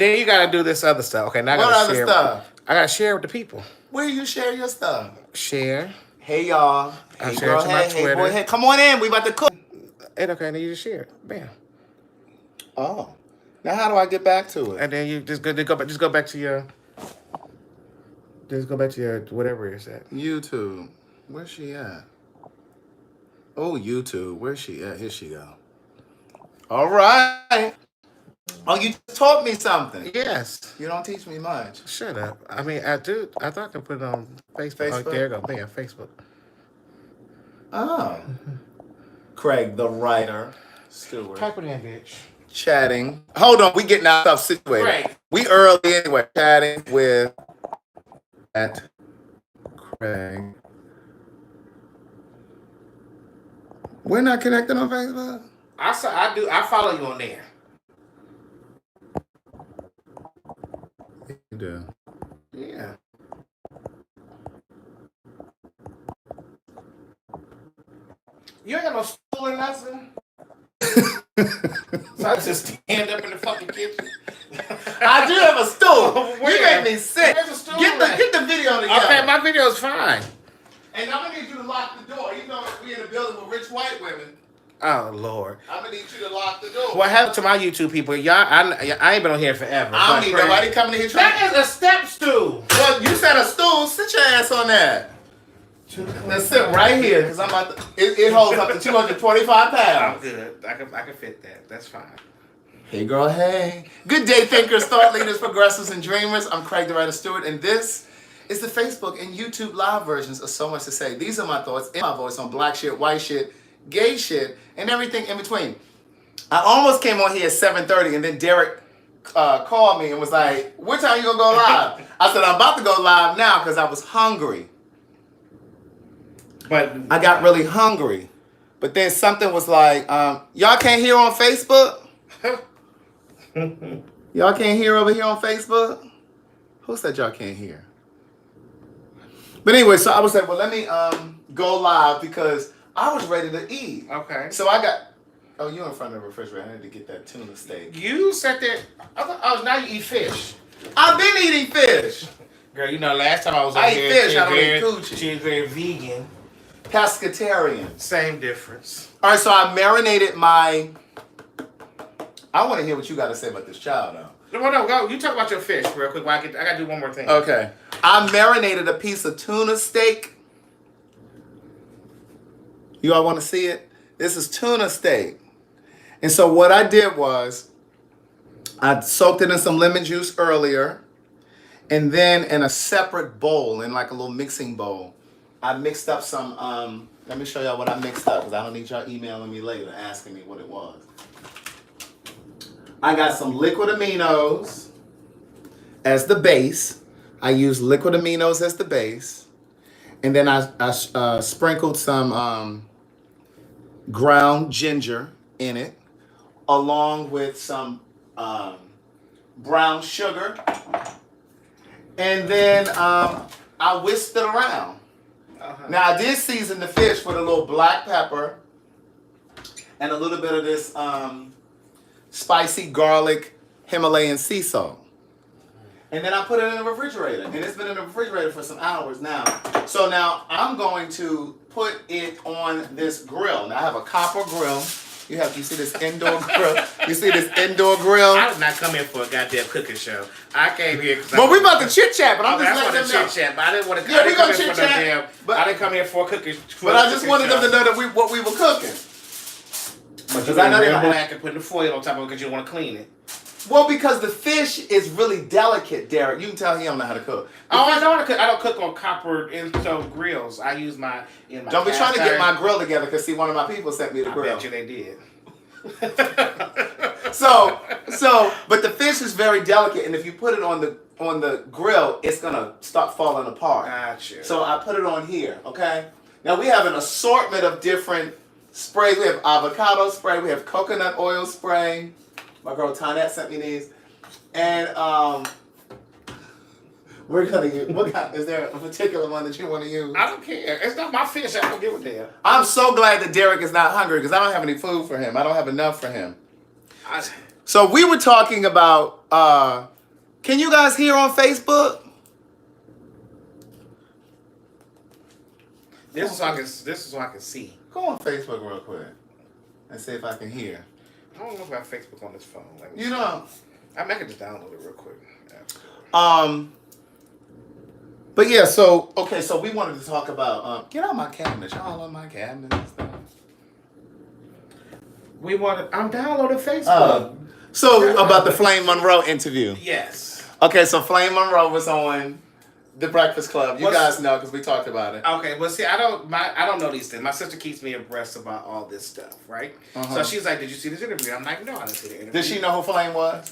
Then you gotta do this other stuff. Okay, now I What gotta other share. stuff? I gotta share with the people. Where you share your stuff? Share. Hey y'all. I'll Hey share girl. it to my Hey Twitter. boy. Hey, come on in. We about to cook. And okay, then you just share it. Bam. Oh. Now how do I get back to it? And then you just go back to your. Just go back to your whatever it's at. YouTube. Where's she at? Oh, YouTube. Where's she at? Here she go. All right. Oh, you taught me something. Yes. You don't teach me much. Shut up. I mean, I do. I thought I could put it on Facebook. Facebook? Oh, there you go. Bam, Facebook. Oh. Craig, the writer, Stewart. Type it in, bitch. Chatting. Hold on, we getting our stuff situated. Craig. We early anyway. Chatting with at Craig. We're not connected on Facebook? I follow you on there. You do. Yeah. You ain't got no stool or nothing. So I just stand up in the fucking kitchen. I do have a stool. Where? You made me sick. Where's the stool Get the video together. Okay, my video is fine. And I'm gonna need you to lock the door. Even though we in a building with rich white women, Oh Lord. I'm gonna need you to lock the door. What happened to my YouTube people? Y'all, I ain't been on here forever. I don't need nobody coming in here trying. That is a step stool. Well, you said a stool. Sit your ass on that. Now sit right here, because I'm about to. It holds up to 225 I'm pounds. good. I can fit that. That's fine. Hey, girl. Hey. Good day, thinkers, thought leaders, progressives, and dreamers. I'm Craig the Writer Stewart, and this is the Facebook and YouTube live versions of So Much to Say. These are my thoughts in my voice on black shit, white shit, gay shit, and everything in between. I almost came on here at 7:30, and then Derek called me and was like, "What time you gonna go live?" I said, "I'm about to go live now because I was hungry." But I got really hungry. But then something was like, y'all can't hear on Facebook? Y'all can't hear over here on Facebook? Who said y'all can't hear? But anyway, so I was like, well, let me go live because I was ready to eat. okay. So I got, oh, you in front of the refrigerator. I need to get that tuna steak. You sat there. Now you eat fish. I've been eating fish. Girl, you know, last time I was on I here, eat fish, I don't eat coochie. she was very vegan. Pescatarian. Same difference. All right, so I marinated my, I want to hear what you got to say about this child, though. No, go. You talk about your fish real quick. I got to do one more thing. Okay. I marinated a piece of tuna steak. You all want to see it? This is tuna steak. And so what I did was I soaked it in some lemon juice earlier. And then in a separate bowl, in like a little mixing bowl, I mixed up some, let me show y'all what I mixed up because I don't need y'all emailing me later asking me what it was. I got some liquid aminos as the base. I used liquid aminos as the base. And then I sprinkled some ground ginger in it, along with some brown sugar. And then I whisked it around. Now, I did season the fish with a little black pepper and a little bit of this spicy garlic Himalayan sea salt. And then I put it in the refrigerator. And it's been in the refrigerator for some hours now. So now I'm going to put it on this grill. Now, I have a copper grill. You see this indoor grill? You see this indoor grill? I did not come here for a goddamn cooking show. I came here because Well, we about to chit chat, but I'm just letting them know. chit chat, but I didn't want to. Yeah, we gonna chit chat. I didn't come here for a cooking. But I just wanted them to know that what we were cooking. Because I know they're black and putting the foil on top of it because you don't want to clean it. Well, because the fish is really delicate, Derek. You can tell he don't know how to cook. I know how to cook. I don't cook on copper stove grills. I use my Don't be trying to get my grill together because see, one of my people sent me the grill. I bet you they did. But the fish is very delicate, and if you put it on the grill, it's gonna start falling apart. Gotcha. So I put it on here. Okay. Now we have an assortment of different sprays. We have avocado spray. We have coconut oil spray. My girl Tonette sent me these, and we're gonna use. Is there a particular one that you want to use? I don't care. It's not my fish. I don't give a damn. I'm so glad that Derek is not hungry because I don't have any food for him. I don't have enough for him. So we were talking about. Can you guys hear on Facebook? This is so I can see. Go on Facebook real quick and see if I can hear. I don't know if I have Facebook on this phone. You know. I can just download it real quick. But yeah, so we wanted to talk about get out my cabinet. Y'all on my cabinet and stuff. I'm downloading Facebook. So about the Flame Monroe interview. Yes. Okay, so Flame Monroe was on The Breakfast Club. You guys know because we talked about it. Okay, well, see, I don't know these things. My sister keeps me abreast about all this stuff, right? So she's like, "Did you see this interview?" I'm like, "No, I didn't see the interview." Did she know who Flame was?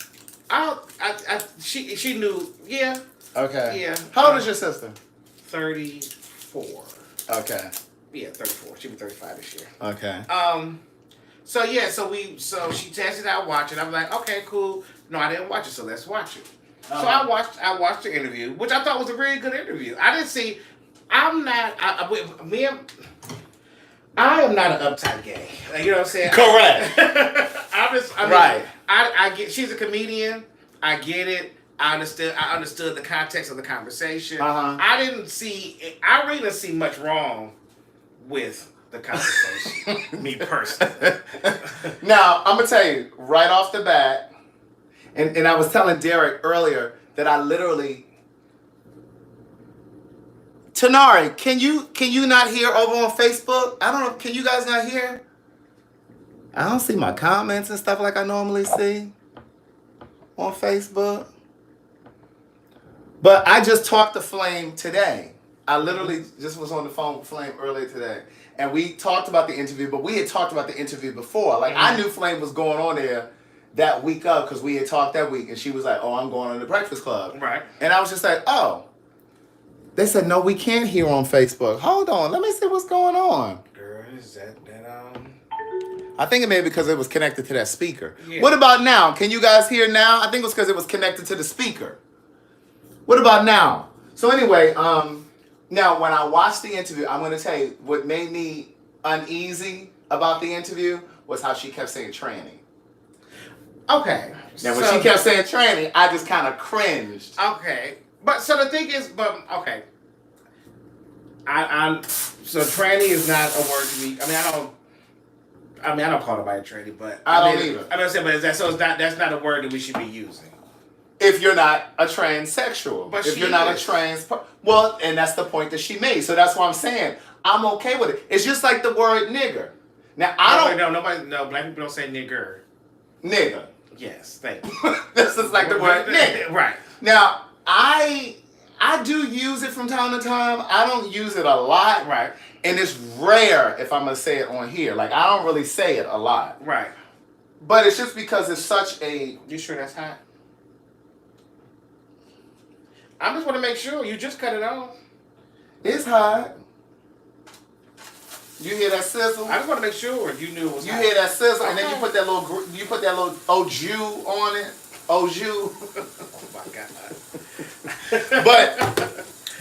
She knew. Yeah. Okay. Yeah. How old is your sister? 34. Okay. Yeah, 34. She'll be 35 this year. Okay. So yeah, so she tested out watching. I'm like, okay, cool. No, I didn't watch it, so let's watch it. So I watched the interview, which I thought was a really good interview. I didn't see. I am not an uptight gay. Like, you know what I'm saying? Correct. Right. I get. She's a comedian. I get it. I understood the context of the conversation. I really didn't see much wrong with the conversation. Me personally. Now, I'm gonna tell you right off the bat, and I was telling Derek earlier that I literally Tanari, can you not hear over on Facebook? I don't know, can you guys not hear? I don't see my comments and stuff like I normally see on Facebook. But I just talked to Flame today. I literally just was on the phone with Flame earlier today. And we talked about the interview, but we had talked about the interview before. Like, I knew Flame was going on there that week up because we had talked that week. And she was like, "Oh, I'm going on the Breakfast Club." Right. And I was just like, "Oh." They said, "No, we can't hear on Facebook." Hold on. Let me see what's going on. Girl, is that I think it may be because it was connected to that speaker. Yeah. What about now? Can you guys hear now? I think it was because it was connected to the speaker. What about now? So anyway, now when I watched the interview, I'm going to tell you what made me uneasy about the interview was how she kept saying tranny. Okay. Now when she kept saying tranny, I just kind of cringed. Okay. But so the thing is, okay. So tranny is not a word to me. I don't call nobody a tranny, but I don't either. I don't say, but that's not a word that we should be using. If you're not a transsexual, but if you're not a trans, well, and that's the point that she made. So that's why I'm saying I'm okay with it. It's just like the word nigger. Now black people don't say nigger. Nigger. Yes, thank you. This is like the word nigger. Right. Now I do use it from time to time. I don't use it a lot. Right. And it's rare if I'm gonna say it on here. Like, I don't really say it a lot. Right. But it's just because it's such a. You sure that's hot? I just want to make sure. You just cut it off. It's hot. You hear that sizzle? I just want to make sure you knew it was hot. You hear that sizzle, and then you put that little au jus on it. Au jus. Oh my God.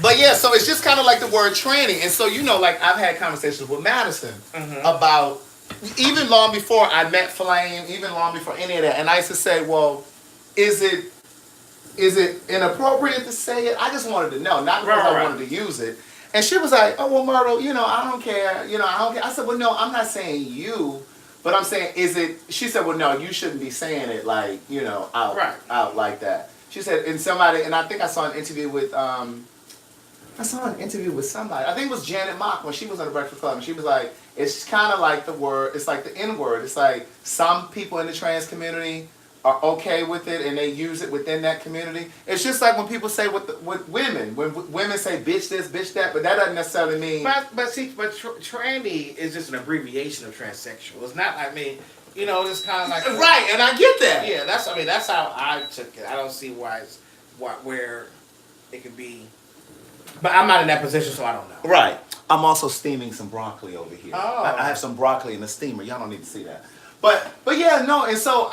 But yeah, so it's just kind of like the word tranny. And so, like, I've had conversations with Madison about, even long before I met Flame, even long before any of that, and I used to say, well, is it inappropriate to say it? I just wanted to know, not because I wanted to use it. And she was like, "Oh, well, Myrtle, I don't care. I don't care." I said, "Well, no, I'm not saying you, but I'm saying, is it?" She said, "Well, no, you shouldn't be saying it like, out like that." She said, and I think I saw an interview with, somebody. I think it was Janet Mock when she was on the Breakfast Club, and she was like, "It's kind of like the word. It's like the N word. It's like some people in the trans community are okay with it and they use it within that community. It's just like when people say with women, when women say bitch this, bitch that, but that doesn't necessarily mean." But tranny is just an abbreviation of transsexual. It's not. It's kind of like right, and I get that. Yeah, that's how I took it. I don't see where it could be. But I'm not in that position, so I don't know. Right. I'm also steaming some broccoli over here. Oh. I have some broccoli in the steamer. Y'all don't need to see that. But yeah, no. And so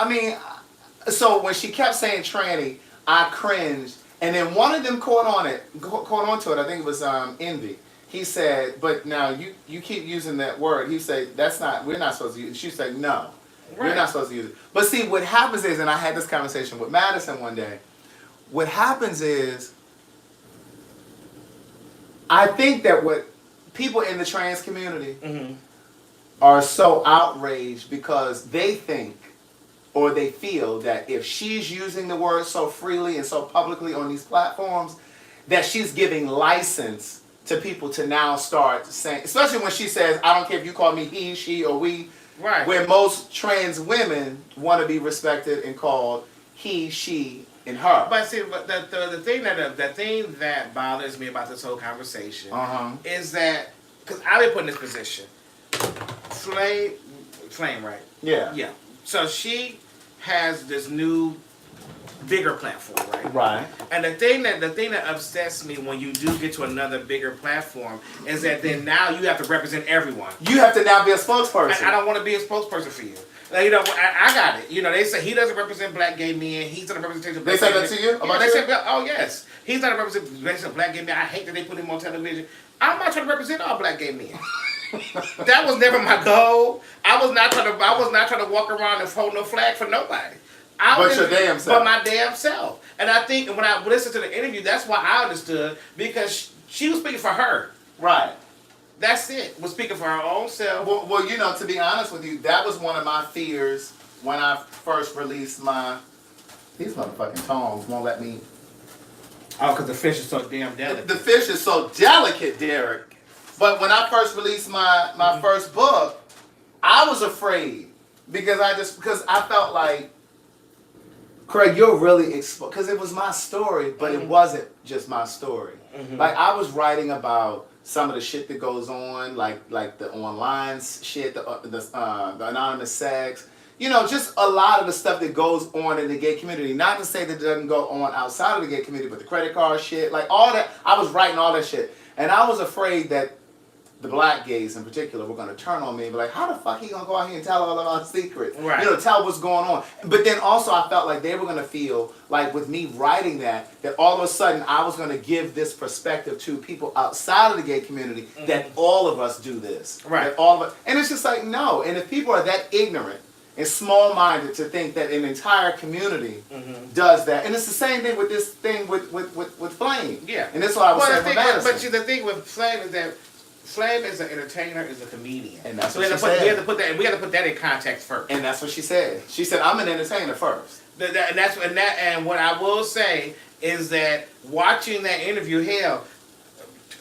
so when she kept saying tranny, I cringed, and then one of them caught on to it. I think it was Envy. He said, "But now you keep using that word." He said, "We're not supposed to use it." She said, "No." Right. You're not supposed to use it. But see, what happens is, and I had this conversation with Madison one day, what happens is, I think that what people in the trans community are so outraged because they think or they feel that if she's using the word so freely and so publicly on these platforms, that she's giving license to people to now start saying, especially when she says, I don't care if you call me he, she, or we, right? Where most trans women want to be respected and called he, she, and her. But see, but the thing that bothers me about this whole conversation is that, because I've been put in this position, Flame, right? Yeah. Yeah. So she has this new, bigger platform, right? Right. And the thing that upsets me when you do get to another bigger platform is that then now you have to represent everyone. You have to now be a spokesperson. I don't want to be a spokesperson for you. Like, you know, I got it. You know, they say he doesn't represent black gay men. He's not a representation of black gay men. They said that to you? Yeah, they said, oh yes. He's not a representation of black gay men. I hate that they put him on television. I'm not trying to represent all black gay men. That was never my goal. I was not trying to walk around and hold no flag for nobody. Your damn self. But my damn self. And I think when I listened to the interview, that's why I understood, because she was speaking for her. Right. That's it. Was speaking for her own self. Well, you know, to be honest with you, that was one of my fears when I first released my... These motherfucking tongs won't let me... Oh, because the fish is so damn delicate. The fish is so delicate, Derek. But when I first released my first book, I was afraid because I felt like, Craig, you're really exposed, because it was my story, but it wasn't just my story. Like, I was writing about some of the shit that goes on, like the online shit, the anonymous sex, you know, just a lot of the stuff that goes on in the gay community. Not to say that it doesn't go on outside of the gay community, but the credit card shit, like all that. I was writing all that shit, and I was afraid that the black gays in particular were going to turn on me and be like, how the fuck he going to go out here and tell all of our secrets? Right. You know, tell what's going on. But then also I felt like they were going to feel like with me writing that all of a sudden I was going to give this perspective to people outside of the gay community that all of us do this. Right. That all of us, and it's just like, no. And if people are that ignorant and small-minded to think that an entire community does that, and it's the same thing with this thing with Flame. Yeah. And that's what I was saying with Madison. But the thing with Flame is that Flame is an entertainer, is a comedian. And that's so what we she said. We have to put that in context first. And that's what she said. She said, I'm an entertainer first. And what I will say is that watching that interview, hell,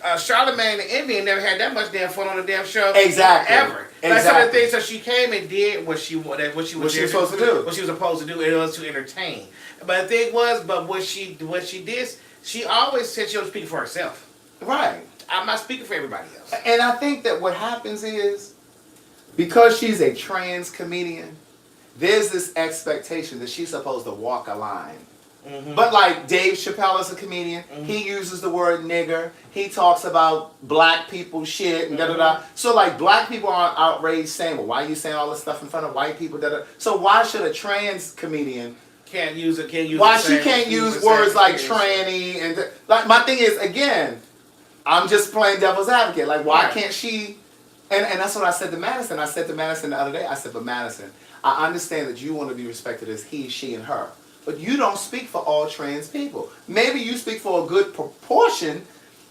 Charlamagne the Indian never had that much damn fun on the damn show. Exactly. Ever. Exactly. Like some of the things, so she came and did what she was supposed to do. What she was supposed to do, it was to entertain. But the thing was, what she did, she always said she was speaking for herself. Right. I'm not speaking for everybody else. And I think that what happens is, because she's a trans comedian, there's this expectation that she's supposed to walk a line. But like Dave Chappelle is a comedian, he uses the word nigger, he talks about black people shit and da-da-da. So like black people aren't outraged saying, well, why are you saying all this stuff in front of white people, da-da. So why should a trans comedian can't use why she can't use words like tranny and like my thing is, again, I'm just playing devil's advocate. Like, why can't she? And that's what I said to Madison. I said to Madison the other day, I said, but Madison, I understand that you want to be respected as he, she, and her. But you don't speak for all trans people. Maybe you speak for a good proportion,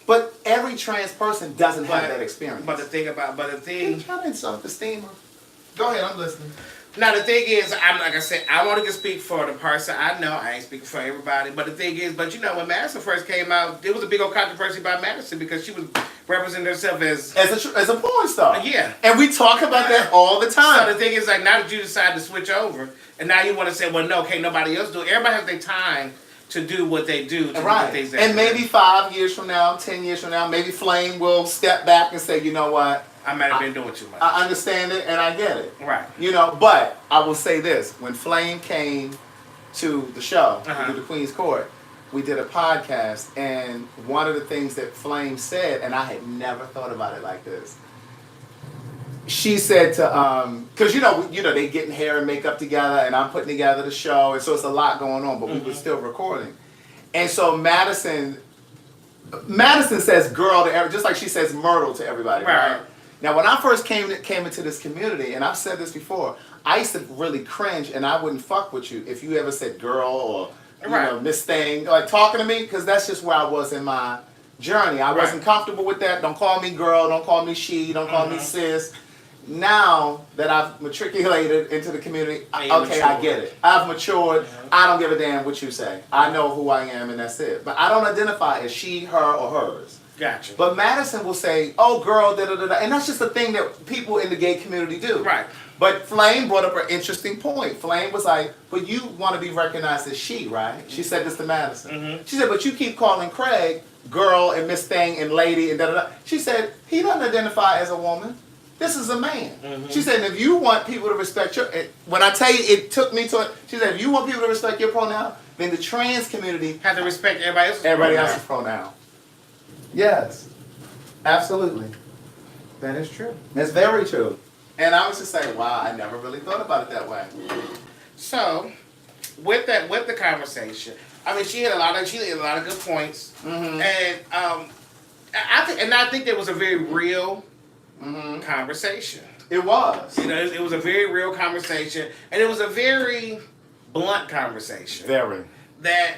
but every trans person doesn't have that experience. But the thing... You're trying to self-esteem her. Go ahead, I'm listening. Now the thing is, like I said, I want to speak for the person I know. I ain't speaking for everybody. But the thing is, you know, when Madison first came out, there was a big old controversy about Madison because she was representing herself as a porn star. Yeah. And we talk about that all the time. So the thing is, like, now that you decide to switch over, and now you want to say, well, no, can't nobody else do it. Everybody has their time to do what they do. Right. And maybe 5 years from now, 10 years from now, maybe Flame will step back and say, you know what? I might have been doing too much. I understand it and I get it. Right. You know, but I will say this. When Flame came to the show, to the Queen's Court, we did a podcast, and one of the things that Flame said, and I had never thought about it like this, she said to, because you know they getting hair and makeup together, and I'm putting together the show, and so it's a lot going on, but we were still recording. And so Madison says girl to every, just like she says Myrtle to everybody, right? Now, when I first came into this community, and I've said this before, I used to really cringe, and I wouldn't fuck with you if you ever said girl or you know, Miss Thing, like talking to me, because that's just where I was in my journey. I wasn't comfortable with that. Don't call me girl. Don't call me she. Don't call me sis. Now that I've matriculated into the community, okay, I get it. I've matured. I don't give a damn what you say. I know who I am, and that's it. But I don't identify as she, her, or hers. Gotcha. But Madison will say, "Oh, girl," da da da da, and that's just a thing that people in the gay community do. Right. But Flame brought up an interesting point. Flame was like, "But you want to be recognized as she, right?" She said this to Madison. She said, "But you keep calling Craig girl and Miss Thing and lady and da da da." She said, "He doesn't identify as a woman. This is a man." She said, "If you want people to respect your," when I tell you it took me to it, she said, "If you want people to respect your pronoun, then the trans community have to respect else's pronoun." Yes, absolutely. That is true. That's very true. And I was just saying, wow, I never really thought about it that way. So, with the conversation, I mean, she had a lot of good points, and I think there was a very real conversation. It was. You know, it was a very real conversation, and it was a very blunt conversation. Very. That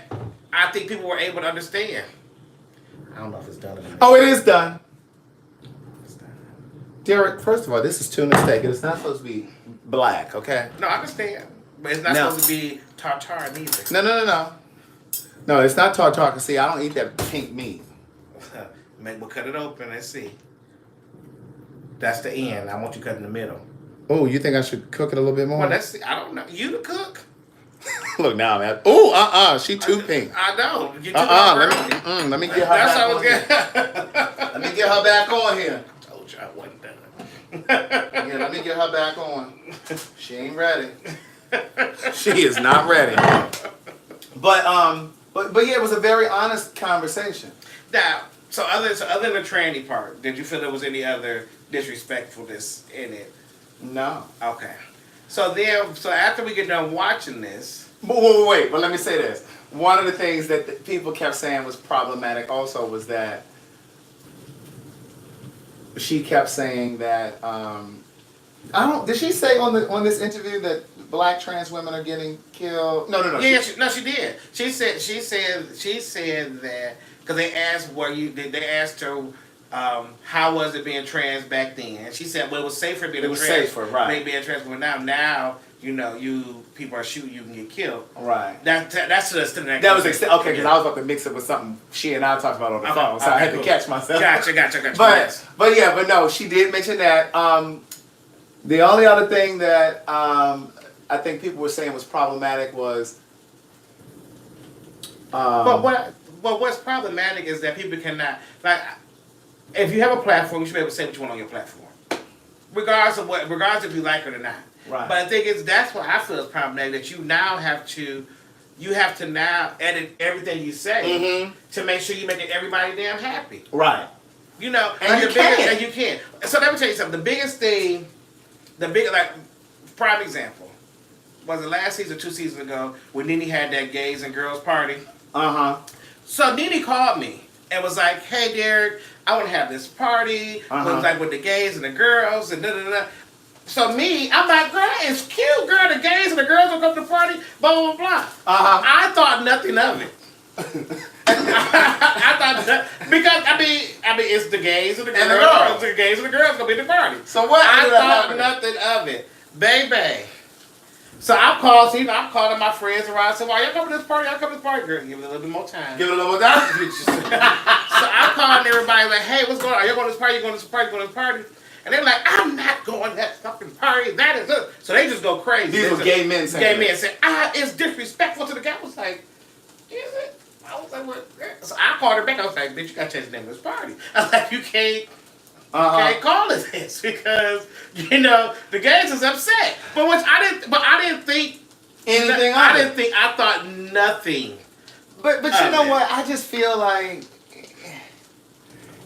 I think people were able to understand. I don't know if it's done. Oh, it is done. Derek, first of all, this is tuna steak, and it's not supposed to be black, okay? No, I understand. But it's not supposed to be tartare neither. No. No, it's not tartare, because see, I don't eat that pink meat. We'll cut it open and see. That's the end. I want you cut in the middle. Oh, you think I should cook it a little bit more? Well, I don't know. You the cook. Look now, man. Oh, she too pink. I know. Let me get her back on here. Let me get her back on here. I told you I wasn't done. Yeah, let me get her back on. She ain't ready. She is not ready. But yeah, it was a very honest conversation. Now, so other than the tranny part, did you feel there was any other disrespectfulness in it? No. Okay. So after we get done watching this... Wait, but let me say this. One of the things that people kept saying was problematic also was that she kept saying that, did she say on this interview that black trans women are getting killed? No. Yeah, she did. She said that, because they asked they asked her, how was it being trans back then? And she said, well, it was safer being being trans, but now, you know, people are shooting you and get killed. Right. That's the extent of that. That was okay, because I was about to mix it with something she and I talked about on the phone, so I had to catch myself. Gotcha. But no, she did mention that. The only other thing that I think people were saying was problematic was. But what's problematic is that people cannot, like, if you have a platform, you should be able to say what you want on your platform, regardless if you like it or not. Right. But the thing is, that's what I feel is problematic, that you now have to now edit everything you say to make sure you're making everybody damn happy. Right. You know, and you can. So let me tell you something. The biggest thing, prime example, was it last season, 2 seasons ago, when Nene had that gays and girls party. So Nene called me and was like, "Hey, Derek, I want to have this party with the gays and the girls and da da da." So I'm like, "Girl, it's cute, girl. The gays and the girls will come to the party, blah blah blah." I thought nothing of it. I thought because I mean it's the gays and the girls. The gays and the girls gonna be at the party. So what? I thought nothing of it, baby. So I called my friends around and said, "Why y'all coming to this party? Y'all coming to this party, girl? Give it a little bit more time." Give it a little more time. So I called everybody like, "Hey, what's going on? Are you going to this party? You going to this party? Going to this party?" And they're like, "I'm not going to that fucking party. That is it." So they just go crazy. These were gay men saying it's disrespectful to the guy. I was like, "Is it?" I was like, "What?" So I called her back. I was like, "Bitch, you got to change the name of this party." I was like, "You can't call it this because you know the gays is upset." But I didn't think anything. I thought nothing. But you know what? I just feel like,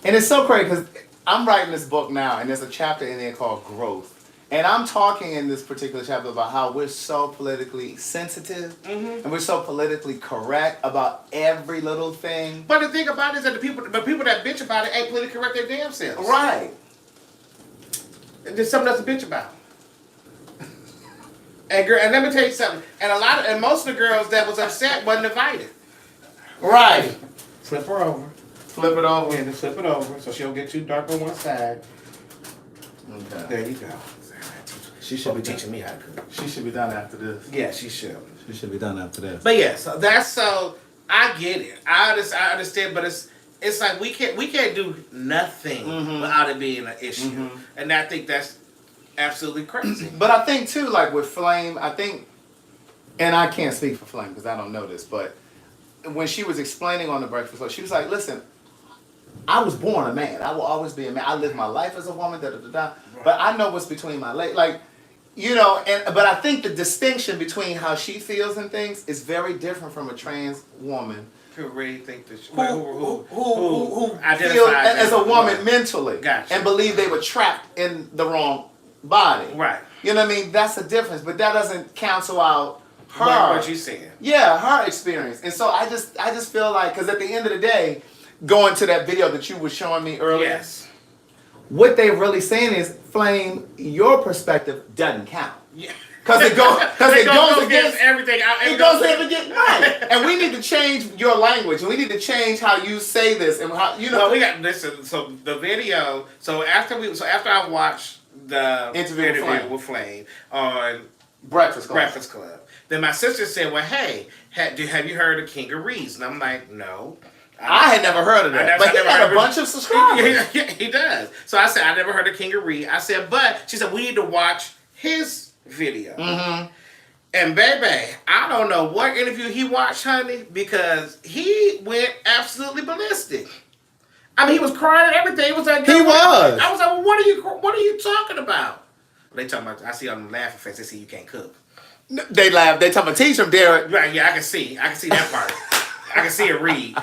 and it's so crazy because I'm writing this book now, and there's a chapter in there called Growth. And I'm talking in this particular chapter about how we're so politically sensitive and we're so politically correct about every little thing. But the thing about it is that the people that bitch about it ain't politically correct their damn selves. Right. There's something else to bitch about. And let me tell you something. And most of the girls that was upset wasn't invited. Right. Flip her over. Flip it over. And then flip it over so she'll get too dark on one side. Okay. There you go. She should be teaching me how to cook. She should be done after this. Yeah, she should. She should be done after this. But yeah, so I get it. I understand, but it's like we can't do nothing without it being an issue, and I think that's absolutely crazy. But I think too, like with Flame, and I can't speak for Flame because I don't know this, but when she was explaining on the Breakfast Club, she was like, "Listen, I was born a man. I will always be a man. I live my life as a woman. Right. But I know what's between my legs, like." You know, but I think the distinction between how she feels and things is very different from a trans woman who really think that who feel as a woman mentally and believe they were trapped in the wrong body. Right. You know what I mean? That's a difference, but that doesn't cancel out her. What you saying? Yeah, her experience. And so I just feel like, because at the end of the day, going to that video that you were showing me earlier. Yes. What they're really saying is, Flame, your perspective doesn't count. Yeah. Because it goes against everything. It goes against right. And we need to change your language. We need to change how you say this and how Well, we got listen. So the video. So after I watched the interview with Flame on Breakfast Club, then my sister said, "Well, hey, have you heard of King of Reeds?" And I'm like, "No." I had never heard of that. But he had a bunch of subscribers. He does. So I said, I never heard of King of Reed. I said, but she said, we need to watch his video. Mm-hmm. And baby, I don't know what interview he watched, honey, because he went absolutely ballistic. I mean, he was crying and everything. It was like, he was. I was like, well, what are you talking about? They talking about, I see on the laughing face, they see you can't cook. They laugh. They talking about teach him, Derek. Right, yeah, I can see that part. I can see it read.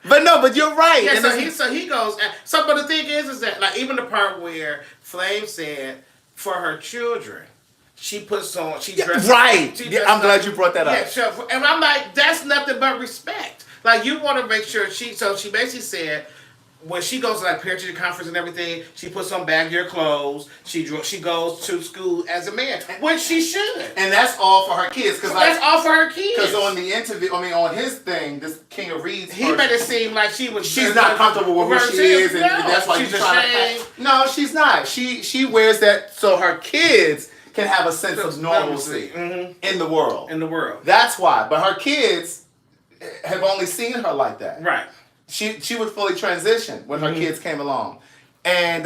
But you're right. Yeah, so he goes. But the thing is that like even the part where Flame said for her children, she puts on. She dresses. Right. I'm glad you brought that up. Yeah, sure. And I'm like, that's nothing but respect. Like you want to make sure she. So she basically said, when she goes to like parent-teacher conference and everything, she puts on baggier clothes. She goes to school as a man, which she should. And that's all for her kids. That's all for her kids. Because on the interview, on his thing, this King of Reeds, he made it seem like she's not comfortable with who she is, and that's why she's trying to. No, she's not. She wears that so her kids can have a sense of normalcy in the world. That's why. But her kids have only seen her like that. Right. She would fully transition when her kids came along. And,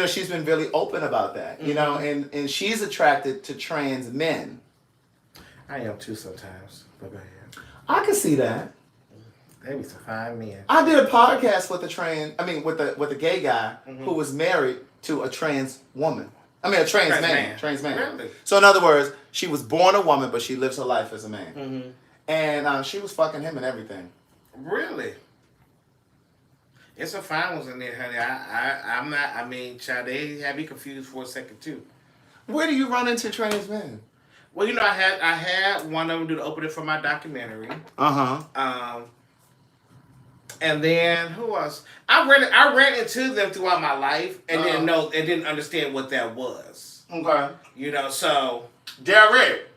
she's been really open about that, you know, and she's attracted to trans men. I am too sometimes. But I can see that. Maybe some fine men. I did a podcast with a gay guy who was married to a trans woman. A trans man. Trans man. Really? So in other words, she was born a woman, but she lives her life as a man. Mm-hmm. And she was fucking him and everything. Really? It's some fine ones in there, honey. I'm not. I mean, child, they had me confused for a second too. Where do you run into trans men? Well, I had one of them do the opening for my documentary. And then who else? I ran into them throughout my life and didn't understand what that was. Okay. So Derek.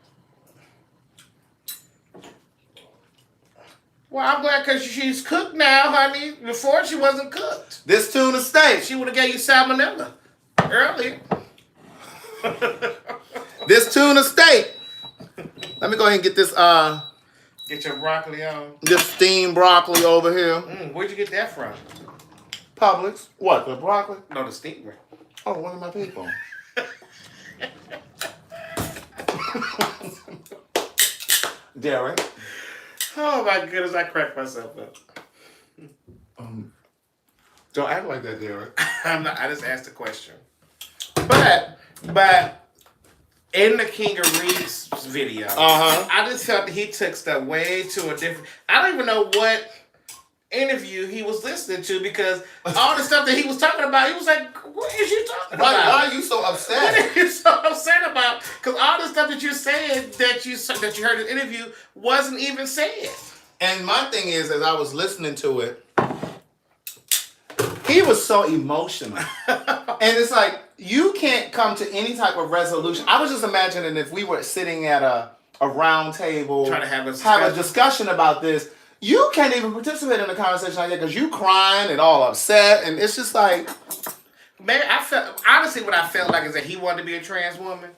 Well, I'm glad because she's cooked now, honey. Before she wasn't cooked. This tuna steak. She would have gave you salmonella earlier. This tuna steak. Let me go ahead and get this. Get your broccoli on. This steamed broccoli over here. Where'd you get that from? Publix. What, the broccoli? No, the steamer. Oh, one of my people. Derek. Oh my goodness, I cracked myself up. Don't act like that, Derek. I'm not. I just asked a question. But in the King of Reeds video, I just felt that he took stuff way to a different. I don't even know what interview he was listening to because all the stuff that he was talking about, he was like, "What is you talking about? Why are you so upset? What are you so upset about? Because all the stuff that you're saying that you heard in the interview wasn't even said." And my thing is, as I was listening to it, He was so emotional. And it's like, you can't come to any type of resolution. I was just imagining if we were sitting at a round table, trying to have a discussion about this. You can't even participate in a conversation like that because you crying and all upset. And it's just like... Maybe I felt... Honestly, what I felt like is that he wanted to be a trans woman.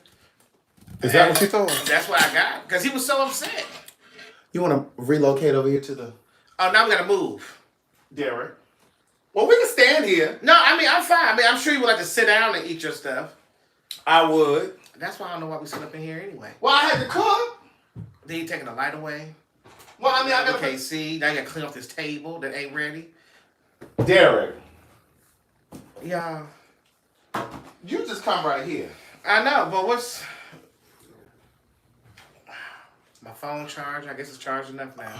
Is that what you thought? That's what I got. Because he was so upset. You want to relocate over here to the... Oh, now we got to move. Derek. Well, we can stand here. No, I mean, I'm fine. I mean, I'm sure you would like to sit down and eat your stuff. I would. That's why I don't know why we sit up in here anyway. Well, I had to cook. Then you taking the light away. Well, I mean, I got to... see. Now you got to clean off this table that ain't ready. Derek. Yeah. You just come right here. I know, but what's... My phone charged. I guess it's charged enough now.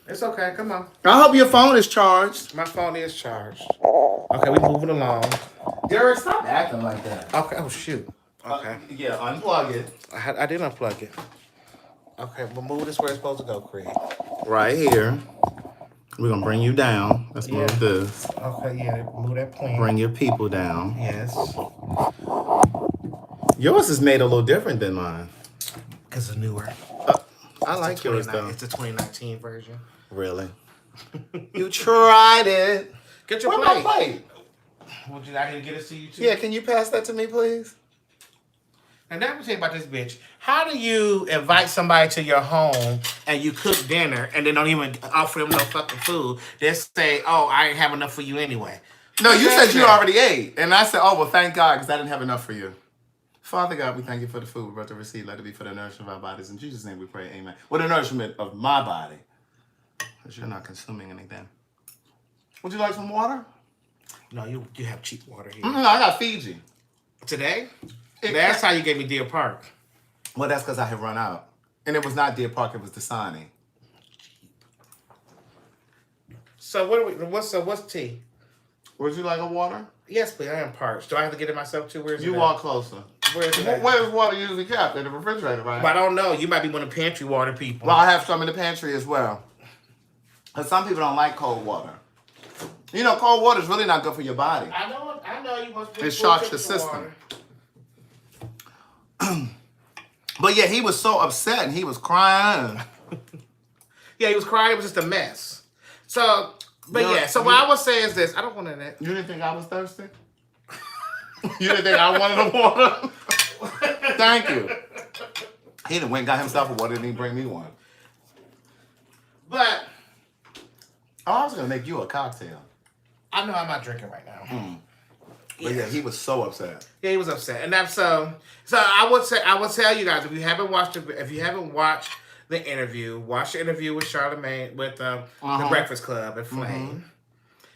It's okay. Come on. I hope your phone is charged. My phone is charged. Okay, we moving along. Derek, stop acting like that. Okay. Oh, shoot. Okay. Yeah, unplug it. I did unplug it. Okay, we'll move this where it's supposed to go, Craig. Right here. We're going to bring you down. Let's move this. Okay, yeah. Move that plant. Bring your people down. Yes. Yours is made a little different than mine. Because it's newer. I like yours, though. It's the 2019 version. Really? You tried it. Get your Where's plate. my plate? Would you like me to get it to you, too? Yeah, can you pass that to me, please? And now I'm tell you about this bitch. How do you invite somebody to your home and you cook dinner and then don't even offer them no fucking food? They say, oh, I ain't have enough for you anyway. No, you said you already ate. And I said, oh, well, thank God, because I didn't have enough for you. Father God, we thank you for the food we're about to receive. Let it be for the nourishment of our bodies. In Jesus' name we pray, amen. Well, the nourishment of my body. Because you're not consuming anything. Would you like some water? No, you have cheap water here. I got Fiji. Today? That's how you gave me Deer Park. Well, that's because I had run out. And it was not Deer Park, it was Dasani. So what's tea? Would you like a water? Yes, please. I am parched. Do I have to get it myself too? Where's it? You walk closer. Where's it? Where's water usually kept? In the refrigerator, right? But I don't know. You might be one of the pantry water people. Well, I have some in the pantry as well. Because some people don't like cold water. You know, cold water is really not good for your body. I know you must be. It shocks the system. But yeah, he was so upset and he was crying. Yeah, he was crying. It was just a mess. So, but yeah. So what I would say is this: I don't want that. You didn't think I was thirsty? You didn't think I wanted a water? Thank you. He done went and got himself a water and didn't bring me one. But I was gonna make you a cocktail. I know I'm not drinking right now. But yeah, he was so upset. Yeah, he was upset, and that's so. I would tell you guys if you haven't watched the interview, watch the interview with Charlamagne with the Breakfast Club and Flame,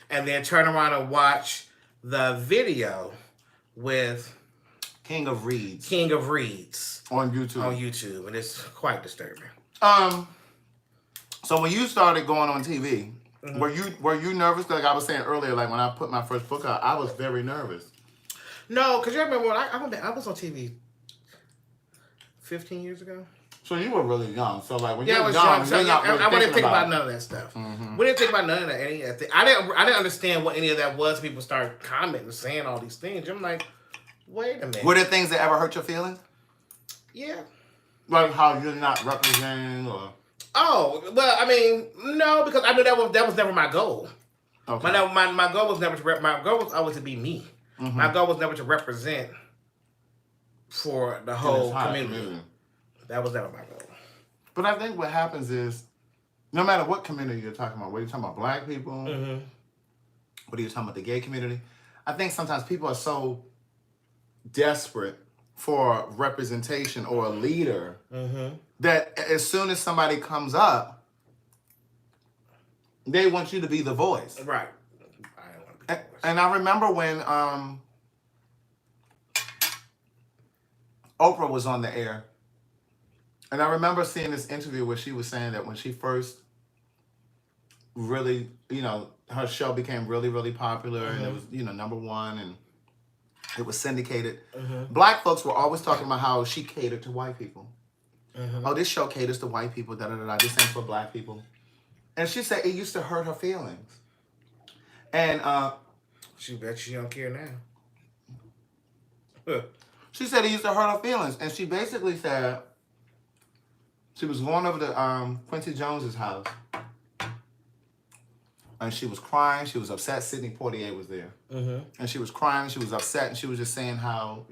and then turn around and watch the video with King of Reeds on YouTube, and it's quite disturbing. So when you started going on TV, were you nervous? Like I was saying earlier, like when I put my first book out, I was very nervous. No, because you remember when I was on TV 15 years ago. So you were really young. So like when you I were was young, so I didn't think about none of that stuff. Mm-hmm. We didn't think about none of that. Any of that. I didn't understand what any of that was. People start commenting, saying all these things. I'm like, wait a minute. Were there things that ever hurt your feelings? Yeah. Like how you're not representing or... Oh, well, I mean, no, because I knew that was never my goal. Okay. My goal was never to my goal was always to be me. Mm-hmm. My goal was never to represent for the whole community. That was never my goal. But I think what happens is, no matter what community you're talking about, whether you're talking about black people, whether you're talking about the gay community, I think sometimes people are so desperate for representation or a leader that as soon as somebody comes up, they want you to be the voice. Right. I don't want to be the voice. And I remember when Oprah was on the air, and I remember seeing this interview where she was saying that when she first really, her show became really, really popular and it was, number one and it was syndicated. Black folks were always talking about how she catered to white people. Oh, this show caters to white people, da-da-da-da. This ain't for black people. And she said it used to hurt her feelings. And She bet she don't care now. She said he used to hurt her feelings, and she basically said she was going over to Quincy Jones's house, and she was crying. She was upset. Sidney Poitier was there, and she was crying. She was upset, and she was just saying how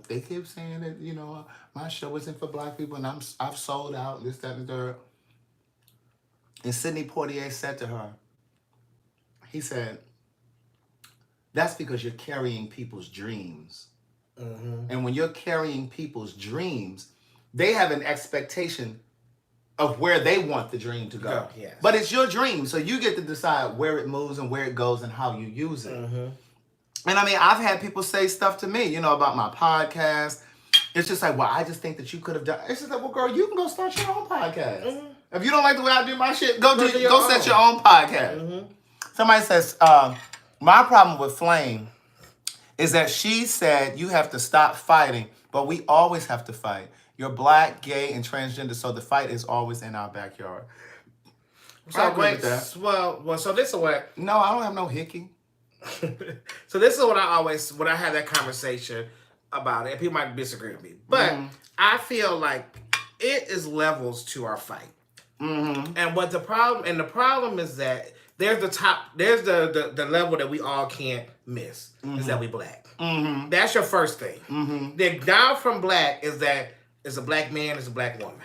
they keep saying that my show isn't for black people, and I've sold out this, that, and the third. And Sidney Poitier said to her, he said, "That's because you're carrying people's dreams." And when you're carrying people's dreams, they have an expectation of where they want the dream to go. Yes. But it's your dream, so you get to decide where it moves and where it goes and how you use it. And I mean, I've had people say stuff to me, about my podcast. It's just like, well, I just think that you could have done. It's just like, well, girl, you can go start your own podcast. If you don't like the way I do my shit, go set your own podcast. Somebody says, my problem with Flame is that she said you have to stop fighting, but we always have to fight. You're black, gay, and transgender, so the fight is always in our backyard. So wait, well, so this is what... No, I don't have no hickey. So this is what when I have that conversation about it, and people might disagree with me, but I feel like it is levels to our fight. And what the problem is that there's the level that we all can't miss, is that we black. That's your first thing. Then down from black is that it's a black man, it's a black woman.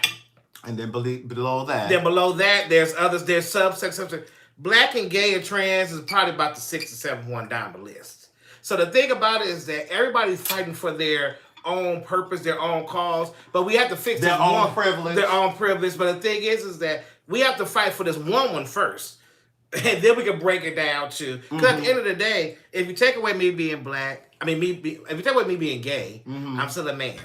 And then below that. Then below that, there's others, there's subsections. Black and gay and trans is probably about the 6th or 7th one down the list. So the thing about it is that everybody's fighting for their own purpose, their own cause, but we have to fix their own privilege. Their own privilege. But the thing is that we have to fight for this one first. And then we can break it down to, because at the end of the day, if you take away me being black, if you take away me being gay, I'm still a man.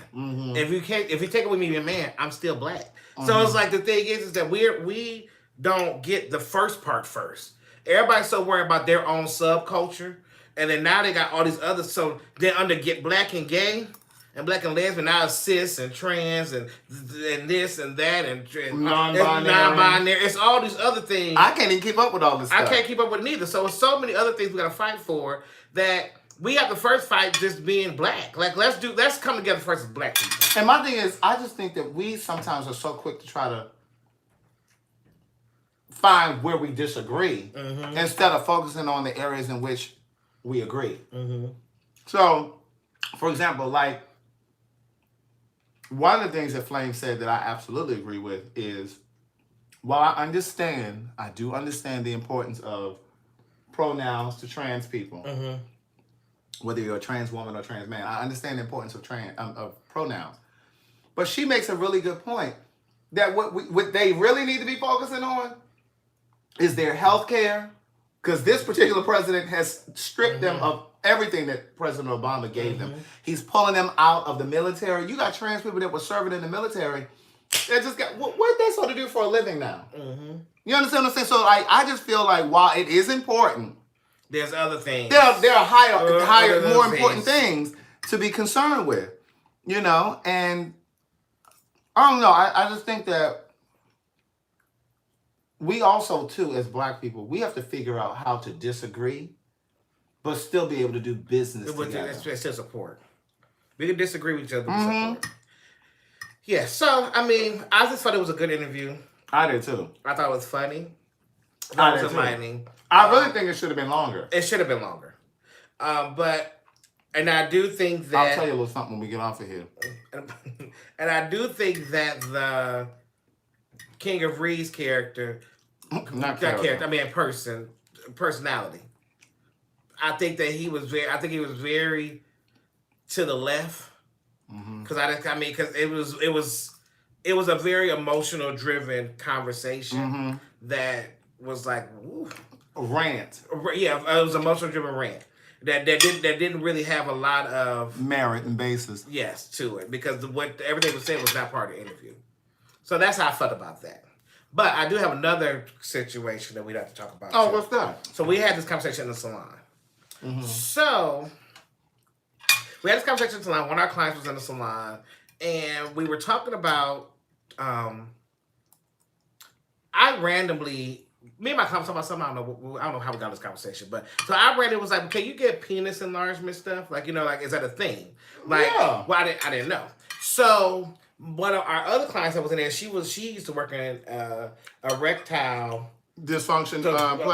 If you take away me being a man, I'm still black. So it's like the thing is that we don't get the first part first. Everybody's so worried about their own subculture, and then now they got all these others. So they're under get black and gay. And black and lesbian, now it's cis and trans and this and that and non-binary. It's all these other things. I can't even keep up with all this stuff. I can't keep up with it either. So it's so many other things we gotta fight for that we have to first fight just being black. Like let's come together first as black people. And my thing is, I just think that we sometimes are so quick to try to find where we disagree instead of focusing on the areas in which we agree. So, for example, like, one of the things that Flame said that I absolutely agree with is, while I do understand the importance of pronouns to trans people, whether you're a trans woman or trans man, I understand the importance of pronouns. But she makes a really good point that what they really need to be focusing on is their health care, because this particular president has stripped them of everything that President Obama gave them. He's pulling them out of the military. You got trans people that were serving in the military. They just got, what are they supposed to do for a living now? You understand what I'm saying? So I just feel like while it is important, there's other things. There are higher, more important things to be concerned with. And I don't know. I just think that we also, too, as black people, we have to figure out how to disagree, but still be able to do business together. It's still support. We can disagree with each other, but support. Yeah, so, I just thought it was a good interview. I did, too. I thought it was funny. I was enlightening. I really think it should have been longer. It should have been longer. And I do think that... I'll tell you a little something when we get off of here. And I do think that the King of Reed's character... personality. I think that he was very to the left, because it was a very emotional driven conversation that was like a rant. Yeah, it was an emotional driven rant that didn't really have a lot of merit and basis. Yes, to it, because everything was said was not part of the interview. So that's how I felt about that. But I do have another situation that we'd have to talk about. Oh, what's that? So we had this conversation in the salon. So we had this conversation in the salon. One of our clients was in the salon, and we were talking about. I randomly me and my talking about something. I don't know how we got this conversation, but so I read it was like, can you get penis enlargement stuff? Like, like, is that a thing? Like, well, I didn't know. So one of our other clients that was in there, she used to work in erectile dysfunction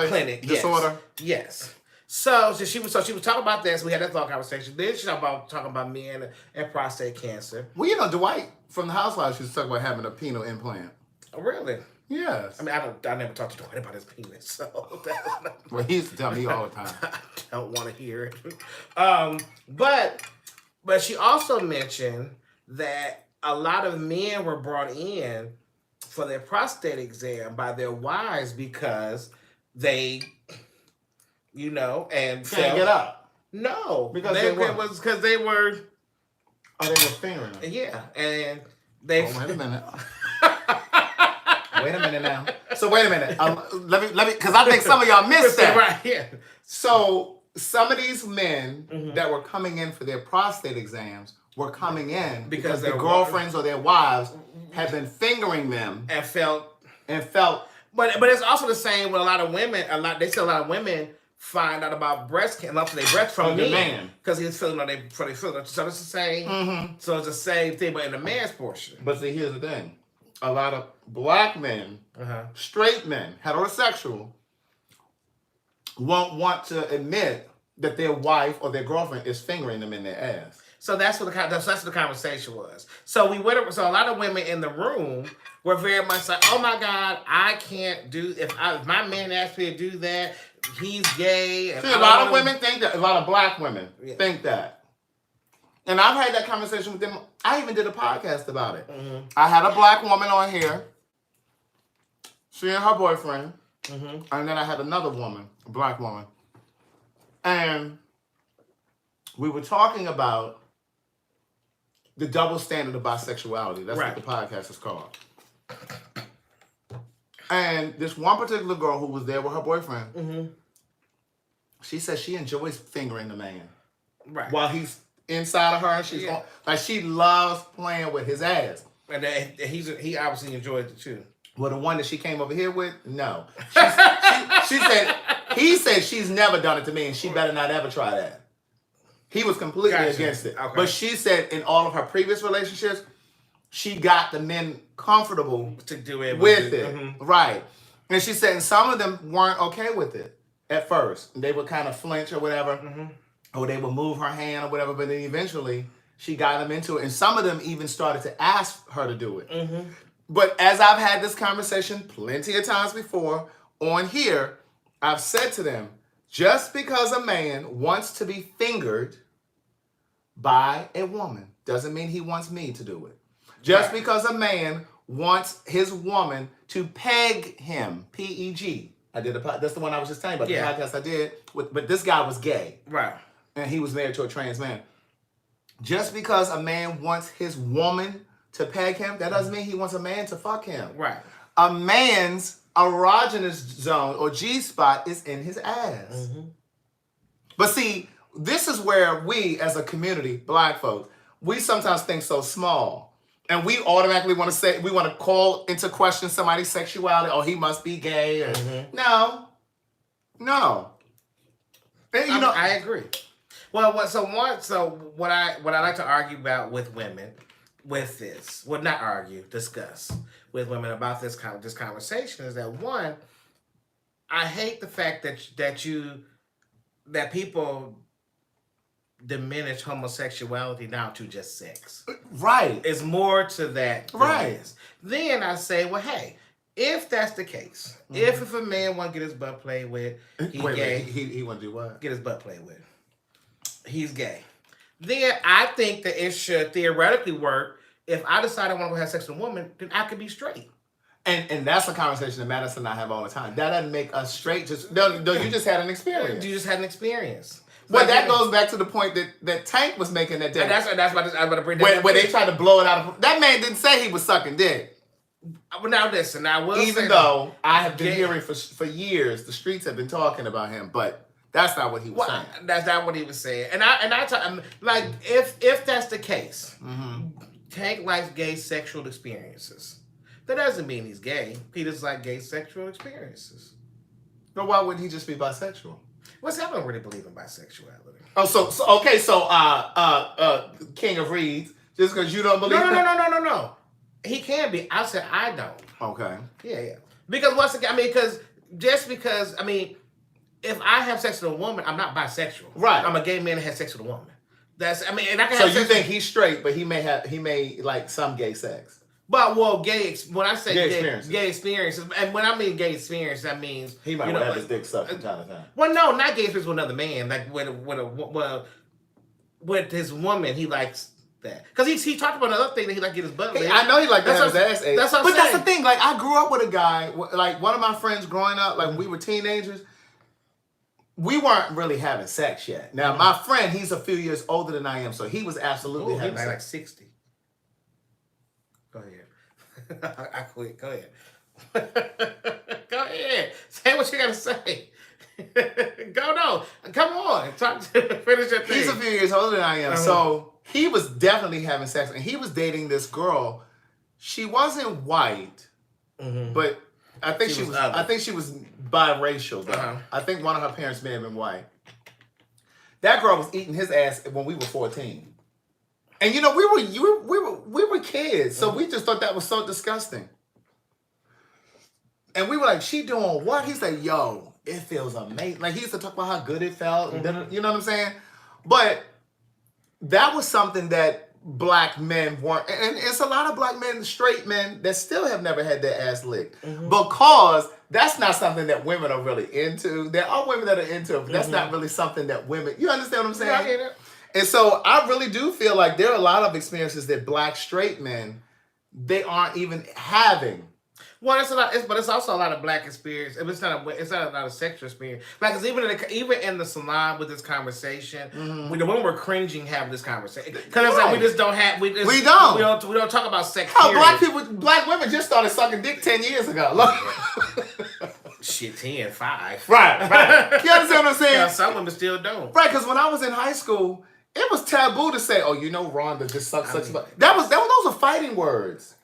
clinic disorder. Yes. So she was talking about this. We had that thought conversation. Then she talking about men and prostate cancer. Well, Dwight from the Housewives used to talk about having a penile implant. Oh, really? Yes. I mean, I never talked to Dwight about his penis, so that's not... Well, he used to tell me all the time. I don't want to hear it. But she also mentioned that a lot of men were brought in for their prostate exam by their wives because they, and can't get up. No, because they were. Oh, they were fingering them. Yeah, and they. Oh, wait a minute. Wait a minute now. So wait a minute. Let me, because I think some of y'all missed that. Right here. So some of these men that were coming in for their prostate exams were coming in because their girlfriends or their wives had been fingering them and felt. But it's also the same with a lot of women. They say a lot of women find out about breast cancer, love their breast from the man because he's feeling on their feeling. So it's the same. Mm-hmm. So it's the same thing, but in the man's portion. But see, here's the thing: a lot of black men, straight men, heterosexual, won't want to admit that their wife or their girlfriend is fingering them in their ass. So that's what the conversation was. So so a lot of women in the room were very much like, oh my God, I can't do if my man asked me to do that, he's gay. And see, a lot of women think that. A lot of black women think that. And I've had that conversation with them. I even did a podcast about it. Mm-hmm. I had a black woman on here. She and her boyfriend. Mm-hmm. And then I had another woman, a black woman. And we were talking about the double standard of bisexuality. That's what the podcast is called. And this one particular girl who was there with her boyfriend, she said she enjoys fingering the man. Right. While he's inside of her, and she loves playing with his ass. And he obviously enjoys it too. Well, the one that she came over here with, no. He said she's never done it to me and she better not ever try that. He was completely against it. Okay. But she said in all of her previous relationships, she got the men comfortable to do it with it. Mm-hmm. Right. And she said, and some of them weren't okay with it at first. They would kind of flinch or whatever, or they would move her hand or whatever, but then eventually she got them into it. And some of them even started to ask her to do it. Mm-hmm. But as I've had this conversation plenty of times before on here, I've said to them, just because a man wants to be fingered by a woman doesn't mean he wants me to do it. Just because a man wants his woman to peg him, P-E-G. That's the one I was just telling you about, the podcast I did. But this guy was gay. Right. And he was married to a trans man. Just because a man wants his woman to peg him, that doesn't mean he wants a man to fuck him. Right. A man's erogenous zone or G-spot is in his ass. Mm-hmm. But see, this is where we as a community, black folks, we sometimes think so small. And we automatically want to say, we want to call into question somebody's sexuality. Oh, he must be gay. Or, No. And, I agree. Well, what I like to argue about with women, with this, well, not argue, discuss with women about this conversation is that one, I hate the fact that people diminish homosexuality down to just sex. Right. It's more to that. Right. Then I say, well, hey, if that's the case, if a man want to get his butt played with, he's gay. He want to do what? Get his butt played with. He's gay. Then I think that it should theoretically work. If I decide I want to have sex with a woman, then I could be straight. And that's a conversation that Madison and I have all the time. That doesn't make us straight. You just had an experience. You just had an experience. Well, that goes back to the point that Tank was making that day. And that's what I'm going to bring that where they tried to blow it out of... That man didn't say he was sucking dick. Well, now listen, I will Even though I have been hearing for years, the streets have been talking about him, but that's not what he was saying. That's not what he was saying. And I like, if that's the case, Tank likes gay sexual experiences. That doesn't mean he's gay. He just like gay sexual experiences. No, why wouldn't he just be bisexual? What's I don't really believe in bisexuality. Oh, so King of Reeds, just because you don't believe No. He can be. I said I don't. Okay. Yeah. Because once again, because if I have sex with a woman, I'm not bisexual. Right. I'm a gay man that has sex with a woman. And I can. So you think he's straight, but he may like some gay sex. But when I say gay experiences, and when I mean gay experience, that means he might have his dick sucked from time to time. Well, no, not gay experience with another man. Like with his woman, he likes that because he talked about another thing that he like get his butt licked. I know he like to have his ass ate. That's what I'm saying. That's the thing. Like I grew up with a guy. Like one of my friends growing up, like when we were teenagers. We weren't really having sex yet. Now, my friend, he's a few years older than I am, so he was absolutely having sex. Like 60. Go ahead. I quit. Go ahead. Go ahead. Say what you got to say. No. Come on. Finish your thing. He's a few years older than I am, so he was definitely having sex, and he was dating this girl. She wasn't white, but I think she was biracial, though. I think one of her parents may have been white. That girl was eating his ass when we were 14. And we were kids, so we just thought that was so disgusting. And we were like, "She doing what?" He's like, "Yo, it feels amazing." Like he used to talk about how good it felt, and then, you know what I'm saying? But that was something that black men weren't, and it's a lot of black men, straight men, that still have never had their ass licked because that's not something that women are really into. There are women that are into it, but that's not really something that women. You understand what I'm saying? Yeah, I get it. And so I really do feel like there are a lot of experiences that black straight men they aren't even having. Well, but it's also a lot of black experience. It's not a lot of sexual experience. Like, even in the salon with this conversation, the women were cringing having this conversation because it's like we just don't have we don't talk about sex. Black women just started sucking dick 10 years ago. Shit, 10, 5. Right. You understand what I'm saying? Yeah, some women still don't. Right, because when I was in high school, it was taboo to say, "Oh, Rhonda just sucks such." Those are fighting words.